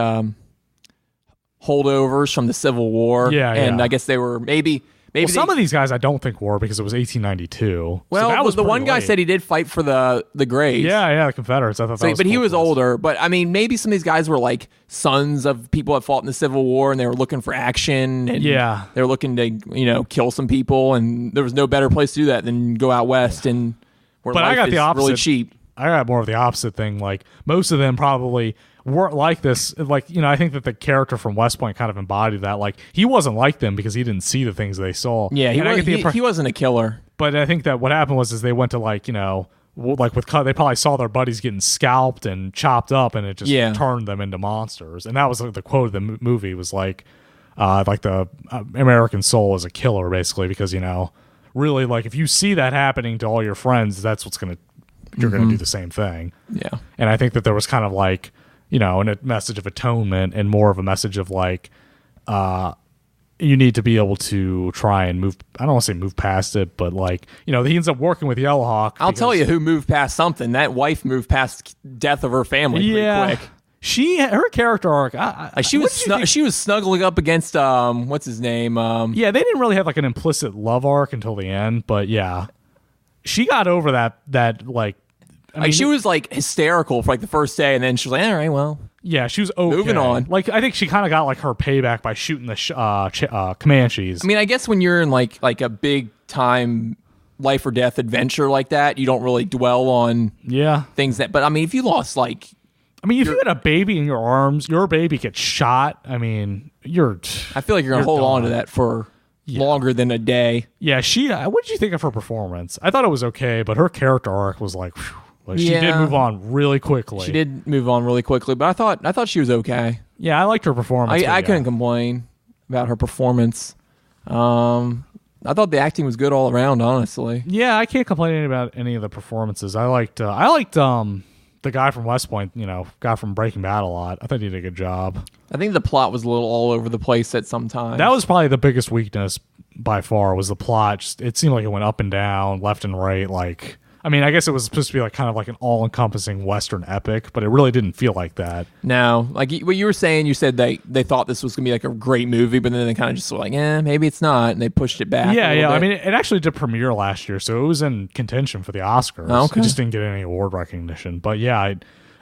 holdovers from the Civil War. And I guess they were maybe some of these guys I don't think were, because it was 1892. Well, so that was the one guy late. said he did fight for the Grays. Yeah, the Confederates. I thought that was but cool. he was older. But I mean, maybe some of these guys were like sons of people that fought in the Civil War, and they were looking for action. And they were looking to kill some people, and there was no better place to do that than go out west and. But I got the opposite. Really cheap. I got more of the opposite thing. Like, most of them probably weren't like this. Like, I think that the character from West Point kind of embodied that. Like, he wasn't like them because he didn't see the things they saw. Yeah, he wasn't a killer. But I think that what happened was they went to they probably saw their buddies getting scalped and chopped up, and it just turned them into monsters. And that was the quote of the movie was like the American soul is a killer, basically, because really, like, if you see that happening to all your friends, that's you're gonna do the same thing. Yeah. And I think that there was kind of like, a message of atonement and more of a message of like, you need to be able to try and move. I don't want to say move past it, but like, he ends up working with Yellowhawk. I'll tell you who moved past something. That wife moved past death of her family pretty quick. Her character arc. She was snuggling up against what's his name? They didn't really have like an implicit love arc until the end, but yeah, she got over that like. I mean, she was like hysterical for like the first day, and then she was like, all right, well, yeah, she was okay. Moving on. Like, I think she kind of got like her payback by shooting the Comanches. I mean, I guess when you're in like a big time life or death adventure like that, you don't really dwell on things that. But I mean, if you lost like. I mean, if you had a baby in your arms, your baby gets shot. I mean, I feel like you're gonna hold on to that for longer than a day. Yeah, what did you think of her performance? I thought it was okay, but her character arc was like, she did move on really quickly. She did move on really quickly, but I thought she was okay. Yeah, I liked her performance. I couldn't complain about her performance. I thought the acting was good all around, honestly. Yeah, I can't complain about any of the performances. I liked the guy from West Point, guy from Breaking Bad a lot. I thought he did a good job. I think the plot was a little all over the place at some time. That was probably the biggest weakness by far, was the plot. It seemed like it went up and down, left and right. Like, I mean, I guess it was supposed to be like kind of like an all-encompassing Western epic, but it really didn't feel like that. No, like what you were saying, you said they thought this was going to be like a great movie, but then they kind of just were like, maybe it's not, and they pushed it back. Yeah. I mean, it actually did premiere last year, so it was in contention for the Oscars. Oh, okay. It just didn't get any award recognition. But yeah,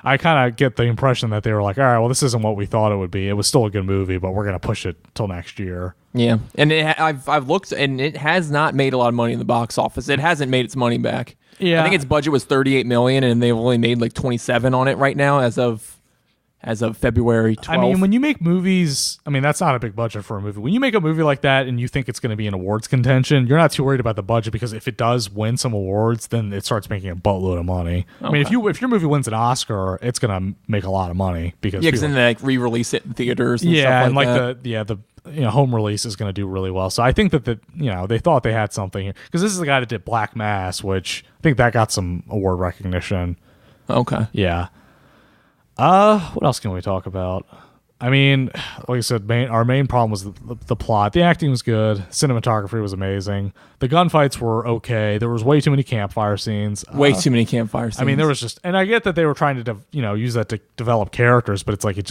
I kind of get the impression that they were like, all right, well, this isn't what we thought it would be. It was still a good movie, but we're going to push it till next year. Yeah, and I've looked, and it has not made a lot of money in the box office. It hasn't made its money back. Yeah. I think its budget was 38 million, and they've only made like 27 on it right now as of February 12th. I mean, when you make movies, I mean, that's not a big budget for a movie. When you make a movie like that and you think it's going to be in awards contention, you're not too worried about the budget, because if it does win some awards, then it starts making a buttload of money. Okay. I mean, if your movie wins an Oscar, it's going to make a lot of money, because then they like re-release it in theaters. And stuff like that. the home release is going to do really well. So I think that they thought they had something here, because this is the guy that did Black Mass, which I think that got some award recognition. Okay. Yeah. What else can we talk about? I mean, like I said, our main problem was the plot. The acting was good. Cinematography was amazing. The gunfights were okay. There was way too many campfire scenes. Way too many campfire scenes. I mean, there was just, and I get that they were trying to, use that to develop characters, but it's like it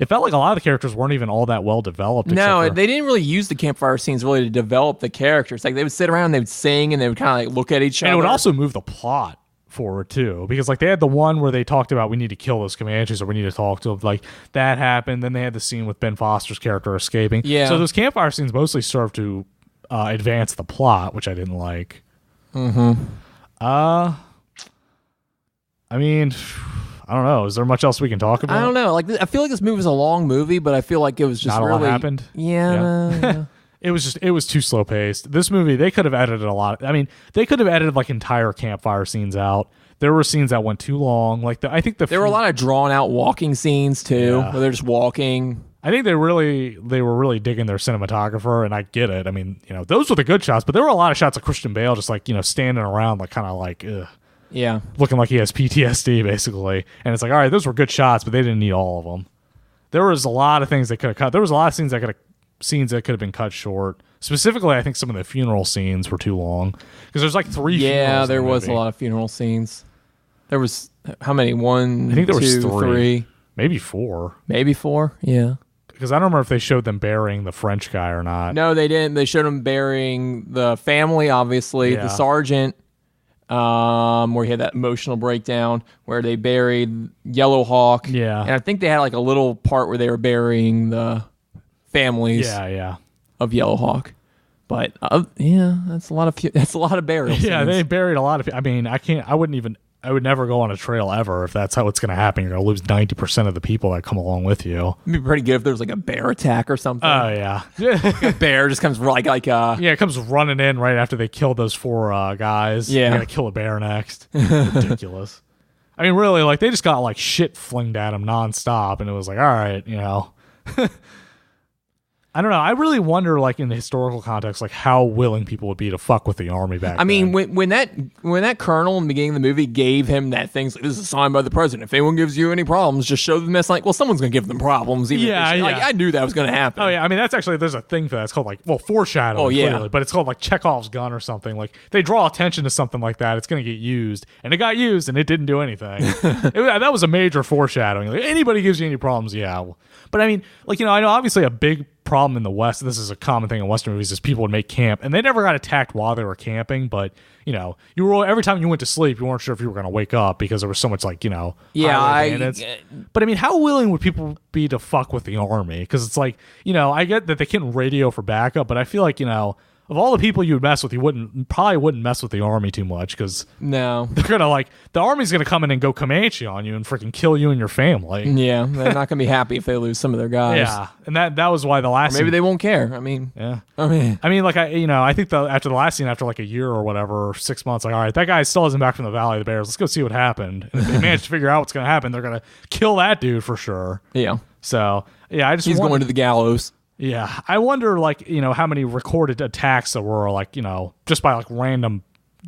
felt like a lot of the characters weren't even all that well developed. No, they didn't really use the campfire scenes really to develop the characters. Like they would sit around, and they would sing, and they would kind of like look at each other. And it would also move the plot forward too, because like they had the one where they talked about we need to kill those Comanches, or we need to talk to them, like that happened. Then they had the scene with Ben Foster's character escaping. Yeah, so those campfire scenes mostly served to advance the plot, which I didn't like. I mean, I don't know, is there much else we can talk about? I don't know, like I feel like this movie was a long movie, but I feel like it was just not really a lot happened. Yeah. It was too slow paced. This movie, they could have edited a lot. I mean, they could have edited like entire campfire scenes out. There were scenes that went too long. Like there were a lot of drawn out walking scenes too, where they're just walking. I think they were really digging their cinematographer, and I get it. I mean, those were the good shots, but there were a lot of shots of Christian Bale just like, standing around, like kind of like, looking like he has PTSD basically. And it's like, all right, those were good shots, but they didn't need all of them. There was a lot of things they could have cut. There was a lot of scenes that could have been cut short. Specifically, I think some of the funeral scenes were too long, because there's like 3 funerals. Yeah, there was a lot of funeral scenes. There was how many? One, I think there was 2, 3, maybe 4. Maybe 4. Yeah. Because I don't remember if they showed them burying the French guy or not. No, they didn't. They showed them burying the family, obviously, the sergeant, where he had that emotional breakdown, where they buried Yellow Hawk. Yeah. And I think they had like a little part where they were burying the families of Yellow Hawk. But that's a lot of burial Yeah, scenes. they buried a lot of people. I mean, I would never go on a trail ever if that's how it's going to happen. You're going to lose 90% of the people that come along with you. It'd be pretty good if there was like a bear attack or something. Oh, yeah. A bear just comes it comes running in right after they kill those 4 guys. Yeah. They're going to kill a bear next. Ridiculous. I mean, really, like, they just got, like, shit flinged at them nonstop, and it was like, all right, I don't know. I really wonder, like, in the historical context, like, how willing people would be to fuck with the army back then. I mean, when that colonel in the beginning of the movie gave him that thing, like, this is signed by the president. If anyone gives you any problems, just show them this. Like, well, someone's going to give them problems. Like, I knew that was going to happen. Oh, yeah. I mean, that's actually, there's a thing for that. It's called, like, foreshadowing. Oh, yeah. Clearly, but it's called, like, Chekhov's gun or something. Like, they draw attention to something like that, it's going to get used. And it got used, and it didn't do anything. That was a major foreshadowing. Like, anybody gives you any problems, yeah. But, I mean, like, I know obviously a big problem in the West, this is a common thing in Western movies, is people would make camp, and they never got attacked while they were camping, but you were, every time you went to sleep, you weren't sure if you were going to wake up because there was so much, like, bandits. But I mean, how willing would people be to fuck with the army? Because it's like, I get that they can radio for backup, but I feel like, of all the people you would mess with, you probably wouldn't mess with the army too much, because no, they're gonna the army's gonna come in and go Comanche on you and freaking kill you and your family. Yeah, they're not gonna be happy if they lose some of their guys. Yeah, and that was why the last. Or maybe they won't care. I mean, like I think after the last scene, after like a year or whatever, or 6 months, like, all right, that guy still isn't back from the Valley of the Bears. Let's go see what happened. And if they manage to figure out what's gonna happen, they're gonna kill that dude for sure. Yeah. So he's going to the gallows. Yeah, I wonder, like, how many recorded attacks there were, like, just by, like, random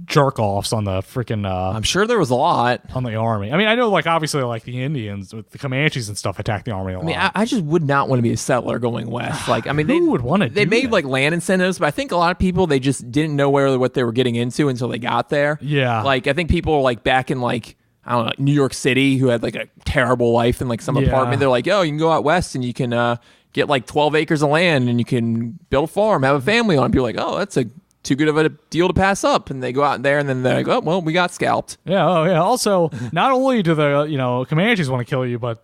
jerk-offs on the freaking... I'm sure there was a lot. On the army. I mean, I know, like, obviously, like, the Indians, with the Comanches and stuff, attacked the army a lot. I mean, I just would not want to be a settler going west. Like, I mean, who would want to They made, like, land incentives, but I think a lot of people, they just didn't know what they were getting into until they got there. Yeah. Like, I think people, like, back in, like, I don't know, New York City, who had, like, a terrible life in, like, some apartment, they're like, oh, you can go out west and you can... get like 12 acres of land and you can build a farm, have a family on it. People are like, oh, that's too good of a deal to pass up. And they go out there and then they're like, oh, well, we got scalped. Yeah. Oh, yeah. Also, not only do the, Comanches want to kill you, but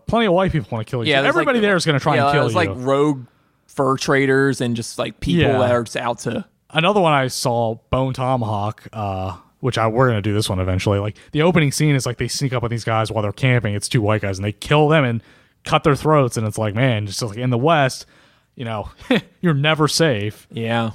plenty of white people want to kill you. Yeah, so everybody there is going to try and kill you. There's like rogue fur traders and just like people that are just out to... Another one I saw, Bone Tomahawk, which we're gonna do this one eventually. Like the opening scene is like they sneak up on these guys while they're camping. It's two white guys and they kill them and cut their throats. And it's like, man, just like in the West, you know, you're never safe. Yeah.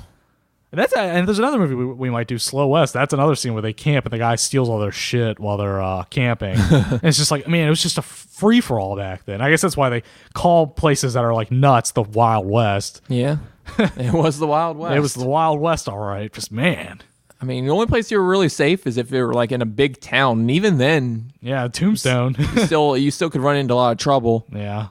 And there's another movie we might do, Slow West. That's another scene where they camp and the guy steals all their shit while they're camping. And it's just like, I mean, it was just a free for all back then. I guess that's why they call places that are like nuts the Wild West. Yeah, it was the Wild West. It was the Wild West, all right. Just man. I mean, the only place you were really safe is if you were like in a big town, and even then, yeah, Tombstone. you still could run into a lot of trouble. Yeah.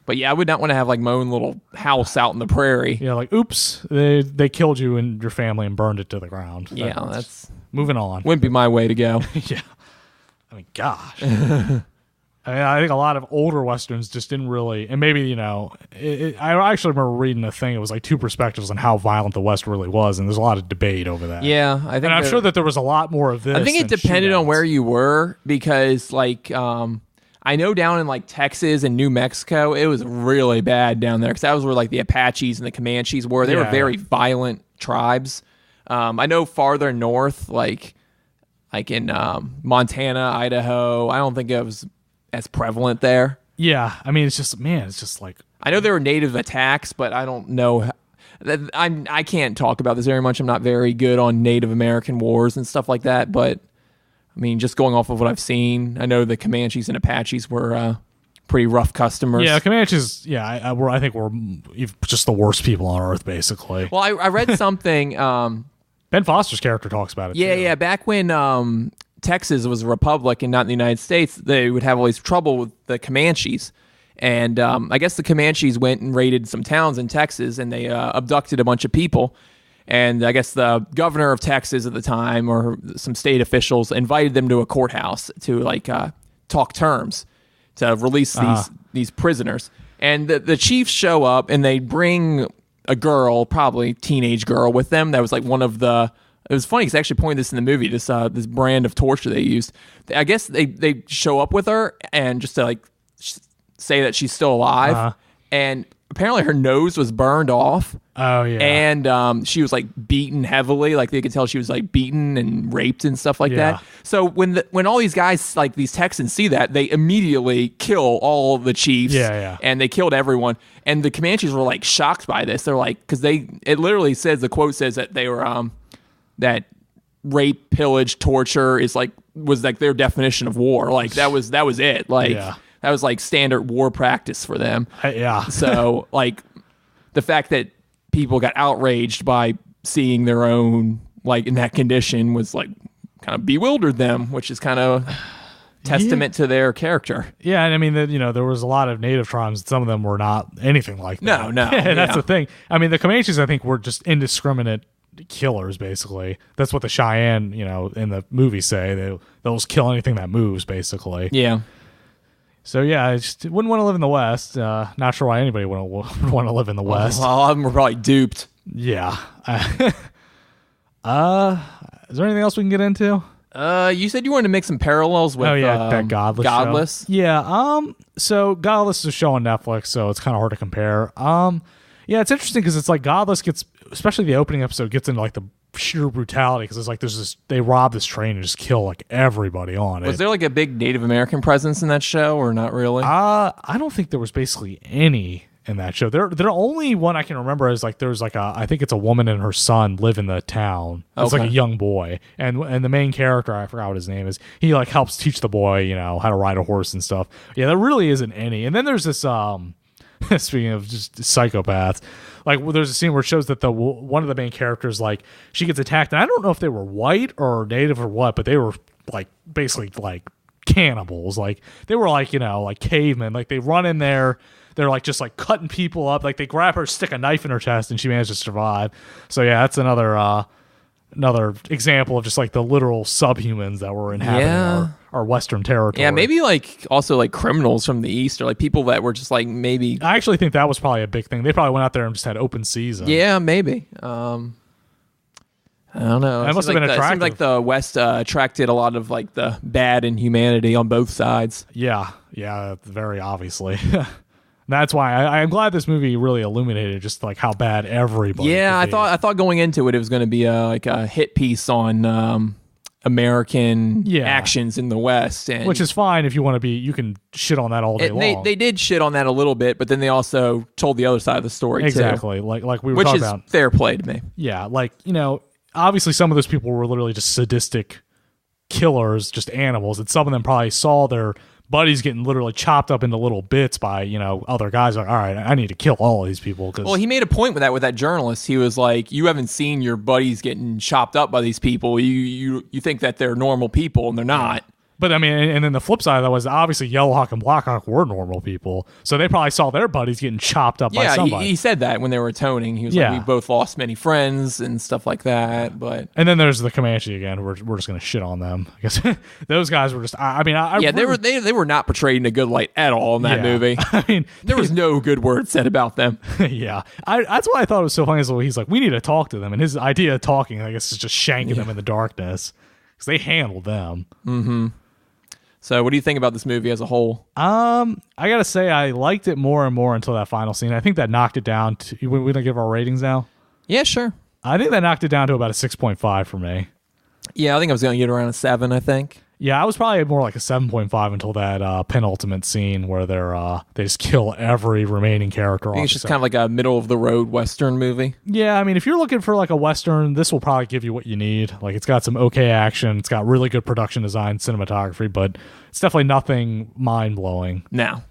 But yeah, I would not want to have like my own little house out in the prairie. Yeah, like oops, they killed you and your family and burned it to the ground. Yeah, that's moving on. Wouldn't be my way to go. Yeah. I mean, gosh. I mean, I think a lot of older Westerns just didn't really, and maybe, you know, I actually remember reading a thing. It was like two perspectives on how violent the West really was, and there's a lot of debate over that. Yeah, I think. And I'm sure that there was a lot more of this. I think it depended on where you were, because like I know down in like Texas and New Mexico, it was really bad down there, because that was where like the Apaches and the Comanches were. They were very violent tribes. I know farther north, like in Montana, Idaho, I don't think it was as prevalent there. Yeah, I mean, it's just like, I know there were native attacks, but I don't know. I can't talk about this very much. I'm not very good on Native American wars and stuff like that, but I mean, just going off of what I've seen, I know the Comanches and Apaches were pretty rough customers. Yeah, Comanches, I think we're just the worst people on earth, basically. Well, I read something. Ben Foster's character talks about it, too. Yeah, back when Texas was a republic and not in the United States, they would have all this trouble with the Comanches. And I guess the Comanches went and raided some towns in Texas, and they abducted a bunch of people. And I guess the governor of Texas at the time, or some state officials, invited them to a courthouse to like talk terms to release these prisoners. And the chiefs show up, and they bring a girl, probably teenage girl, with them. That was like one of the. It was funny because they actually pointed this in the movie. This brand of torture they used. I guess they show up with her and just to like say that she's still alive, and apparently her nose was burned off. Oh yeah, and she was like beaten heavily. Like they could tell she was like beaten and raped and stuff like that. So when all these guys, like these Texans, see that, they immediately kill all the chiefs. And they killed everyone. And the Comanches were like shocked by this. They're like, because it literally says, the quote says that they were that rape, pillage, torture was like their definition of war. Like that was it. Like that was like standard war practice for them. So like the fact that people got outraged by seeing their own like in that condition was like kind of bewildered them, which is kind of testament to their character. Yeah, and I mean that, you know, there was a lot of native tribes, and some of them were not anything like that. No. That's the thing. I mean, the Comanches, I think, were just indiscriminate killers, basically. That's what the Cheyenne, you know, in the movie say. They'll just kill anything that moves, basically. Yeah. So yeah, I just wouldn't want to live in the West. Not sure why anybody would want to live in the West. Well, a lot of them were probably duped. Yeah. Is there anything else we can get into? You said you wanted to make some parallels with that Godless show. Yeah. So Godless is a show on Netflix, so it's kind of hard to compare. Yeah, it's interesting because it's like Godless gets, especially the opening episode, gets into like the sheer brutality, because it's like they rob this train and just kill like everybody on it. Was there like a big Native American presence in that show, or not really? I don't think there was basically any in that show. The only one I can remember is like there's like I think it's a woman and her son live in the town. It's like a young boy, and the main character, I forgot what his name is, he like helps teach the boy, you know, how to ride a horse and stuff. Yeah, there really isn't any. And then there's this speaking of just psychopaths, like there's a scene where it shows that one of the main characters, like she gets attacked, and I don't know if they were white or native or what, but they were like basically like cannibals. Like they were like, you know, like cavemen. Like they run in there, they're like just like cutting people up. Like they grab her, stick a knife in her chest, and she managed to survive. So yeah, that's another example of just like the literal subhumans that were inhabiting our Western territory. Yeah, maybe like also like criminals from the East, or like people that were just like maybe. I actually think that was probably a big thing. They probably went out there and just had open season. Yeah, maybe. I don't know. That must have been attractive. It seemed like the West attracted a lot of like the bad and humanity on both sides. Yeah, very obviously. That's why I'm glad this movie really illuminated just like how bad everybody. Yeah, could be. I thought going into it was going to be like a hit piece on American actions in the West, and which is fine if you want to be. You can shit on that all day long. They did shit on that a little bit, but then they also told the other side of the story exactly, too. like we were which talking is about. Fair play to me. Yeah, like obviously some of those people were literally just sadistic killers, just animals, and some of them probably saw their buddies getting literally chopped up into little bits by other guys. Like, all right, I need to kill all of these people. Well, he made a point with that journalist. He was like, you haven't seen your buddies getting chopped up by these people. You think that they're normal people, and they're not. But I mean, and then the flip side of that was obviously Yellowhawk and Blackhawk were normal people, so they probably saw their buddies getting chopped up by somebody. He said that when they were atoning. He was like, we both lost many friends and stuff like that. But and then there's the Comanche again. We're just gonna shit on them. I guess those guys were just. They were not portrayed in a good light at all in that movie. I mean, there was no good word said about them. Yeah, that's why I thought it was so funny. Is he's like, we need to talk to them, and his idea of talking, I guess, is just shanking them in the darkness because they handled them. Mm-hmm. So what do you think about this movie as a whole? I gotta say I liked it more and more until that final scene. I think that knocked it down to. We gonna give our ratings now? Yeah, sure. I think that knocked it down to about a 6.5 for me. Yeah, I think I was gonna get around a 7. I think. Yeah, I was probably more like a 7.5 until that penultimate scene where they just kill every remaining character. I think it's just kind of like a middle of the road Western movie. Yeah, I mean, if you're looking for like a Western, this will probably give you what you need. Like, it's got some okay action, it's got really good production design, cinematography, but it's definitely nothing mind blowing. No.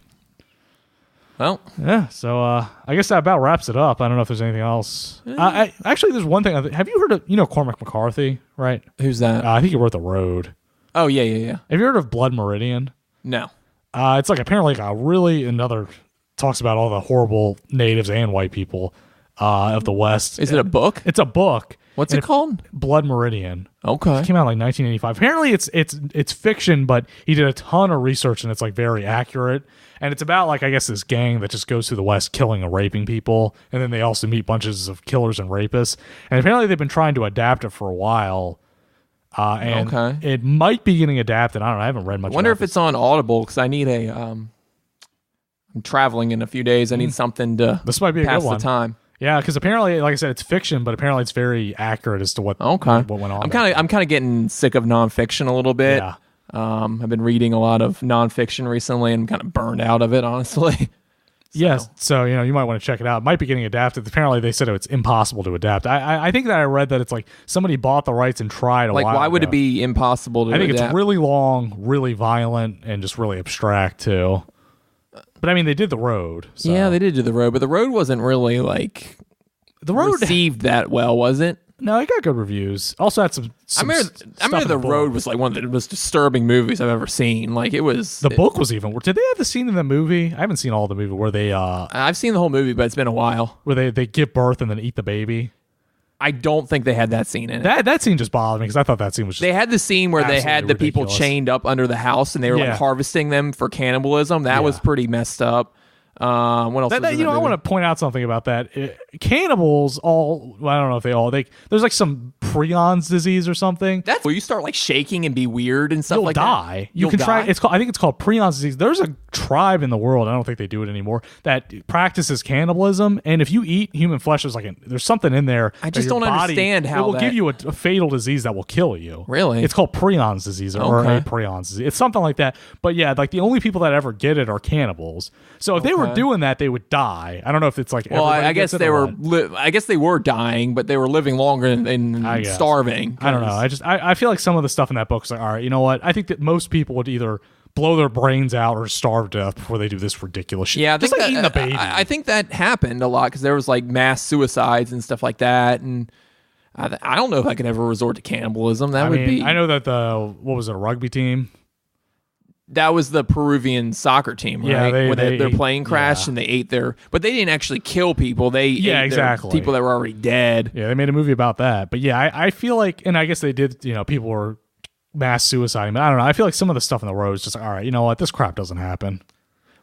Well, yeah. So I guess that about wraps it up. I don't know if there's anything else. Actually, there's one thing. Have you heard of Cormac McCarthy? Right? Who's that? I think he wrote The Road. Oh, yeah. Have you heard of Blood Meridian? No. It's like apparently like a really talks about all the horrible natives and white people of the West. Is it a book? It's a book. What's it called? Blood Meridian. Okay. It came out in like 1985. Apparently it's fiction, but he did a ton of research and it's like very accurate. And it's about like, I guess, this gang that just goes through the West killing and raping people. And then they also meet bunches of killers and rapists. And apparently they've been trying to adapt it for a while. And it might be getting adapted. I don't know. I haven't read much. I wonder if it's on Audible because I need I'm traveling in a few days. I need something to this might be a pass good one. the time. Yeah, because apparently, like I said, it's fiction, but apparently it's very accurate as to what went on. I'm kind of getting sick of nonfiction a little bit. Yeah. I've been reading a lot of nonfiction recently, and I'm kind of burned out of it, honestly. Yes, so you might want to check it out. It might be getting adapted. Apparently, they said it's impossible to adapt. I think that I read that it's like somebody bought the rights and tried a while why would ago. it be impossible to adapt? I think it's really long, really violent, and just really abstract too. But I mean, they did The Road. So. Yeah, they did do The Road, but The Road wasn't really like The Road received that well, was it? No, it got good reviews. Also had some I remember The Road was like one of the most disturbing movies I've ever seen. Like it was. The book was even. Did they have the scene in the movie? I haven't seen all the movie where they. I've seen the whole movie, but it's been a while. Where they give birth and then eat the baby. I don't think they had that scene in it. That scene just bothered me because I thought that scene was just. They had the scene where they had the people chained up under the house and they were like harvesting them for cannibalism. That was pretty messed up. What else? I want to point out something about that. Cannibals I don't know if there's like some prions disease or something. That's where you start like shaking and be weird and stuff You'll like die. that. You can try. I think it's called prions disease. There's a tribe in the world. I don't think they do it anymore. That practices cannibalism. And if you eat human flesh, there's something in there. I just don't understand how it will give you a fatal disease that will kill you. Really? It's called prions disease or a prions disease. It's something like that. But yeah, like the only people that ever get it are cannibals. So if they were doing that, they would die. I don't know if it's like. Well, I guess they were. I guess they were dying, but they were living longer and starving. I don't know. I feel like some of the stuff in that book is like, all right, you know what? I think that most people would either blow their brains out or starve to death before they do this ridiculous shit. Yeah, I think eating the baby. I think that happened a lot because there was like mass suicides and stuff like that, and I don't know if I could ever resort to cannibalism. I know that what was it, a rugby team? That was the Peruvian soccer team, right? Yeah, when their plane crashed and they ate but they didn't actually kill people. They ate people that were already dead. Yeah, they made a movie about that. But yeah, I feel like, and I guess they did, people were mass suiciding, but I don't know. I feel like some of the stuff in The Road is just like, all right, you know what? This crap doesn't happen.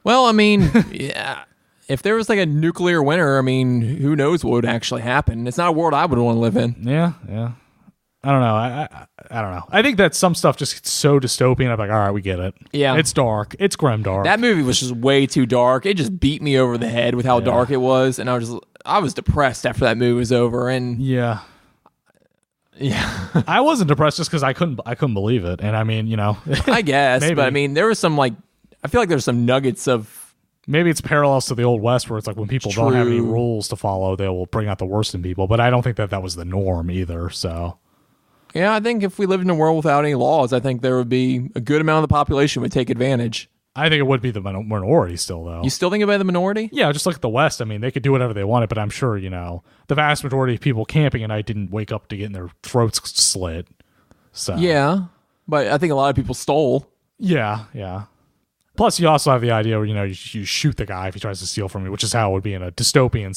Well, I mean, yeah. If there was like a nuclear winter, I mean, who knows what would actually happen? It's not a world I would want to live in. Yeah. I don't know. I don't know. I think that some stuff just gets so dystopian. I'm like, all right, we get it. Yeah. It's dark. It's grimdark. That movie was just way too dark. It just beat me over the head with how dark it was, and I was depressed after that movie was over. And yeah. Yeah. I wasn't depressed just because I couldn't believe it. And I mean, you know, I guess, maybe. but I mean, there was some I feel like there's some nuggets of. Maybe it's parallels to the Old West where it's like when people don't have any True. rules to follow, they will bring out the worst in people. But I don't think that was the norm either. So, Yeah, I think if we lived in a world without any laws, I think there would be a good amount of the population would take advantage. I think it would be the minority still, though. You still think about the minority? Yeah, just look at the West. I mean, they could do whatever they wanted, but I'm sure, you know, the vast majority of people camping at night didn't wake up to getting their throats slit. So Yeah, but I think a lot of people stole. Yeah. Plus, you also have the idea where, you know, you shoot the guy if he tries to steal from you, which is how it would be in a dystopian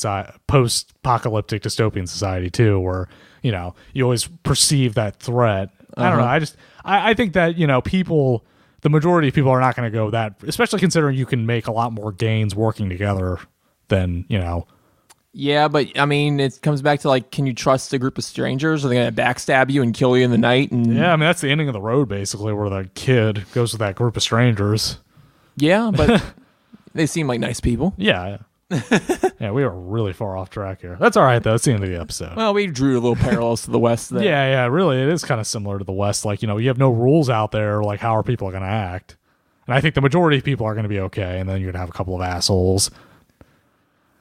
post-apocalyptic dystopian society too, where, you know, you always perceive that threat. I don't know. I think that, you know, the majority of people are not going to go that, especially considering you can make a lot more gains working together than, you know. Yeah, but I mean, it comes back to can you trust a group of strangers? Are they going to backstab you and kill you in the night? And yeah, I mean, that's the ending of the road, basically, where the kid goes with that group of strangers. Yeah, but they seem like nice people. Yeah. Yeah, we were really far off track here. That's all right, though. It's the end of the episode. Well, we drew a little parallels to the West there. Yeah, really. It is kind of similar to the West. Like, you know, you have no rules out there. Like, how are people going to act? And I think the majority of people are going to be okay, and then you're going to have a couple of assholes.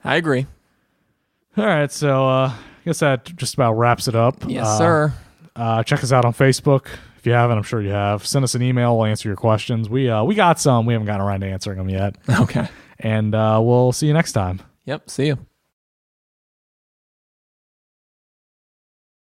I agree. All right, so I guess that just about wraps it up. Yes, sir. Check us out on Facebook. If you haven't, I'm sure you have. Send us an email. We'll answer your questions. We got some. We haven't gotten around to answering them yet. Okay. And we'll see you next time. Yep. See you.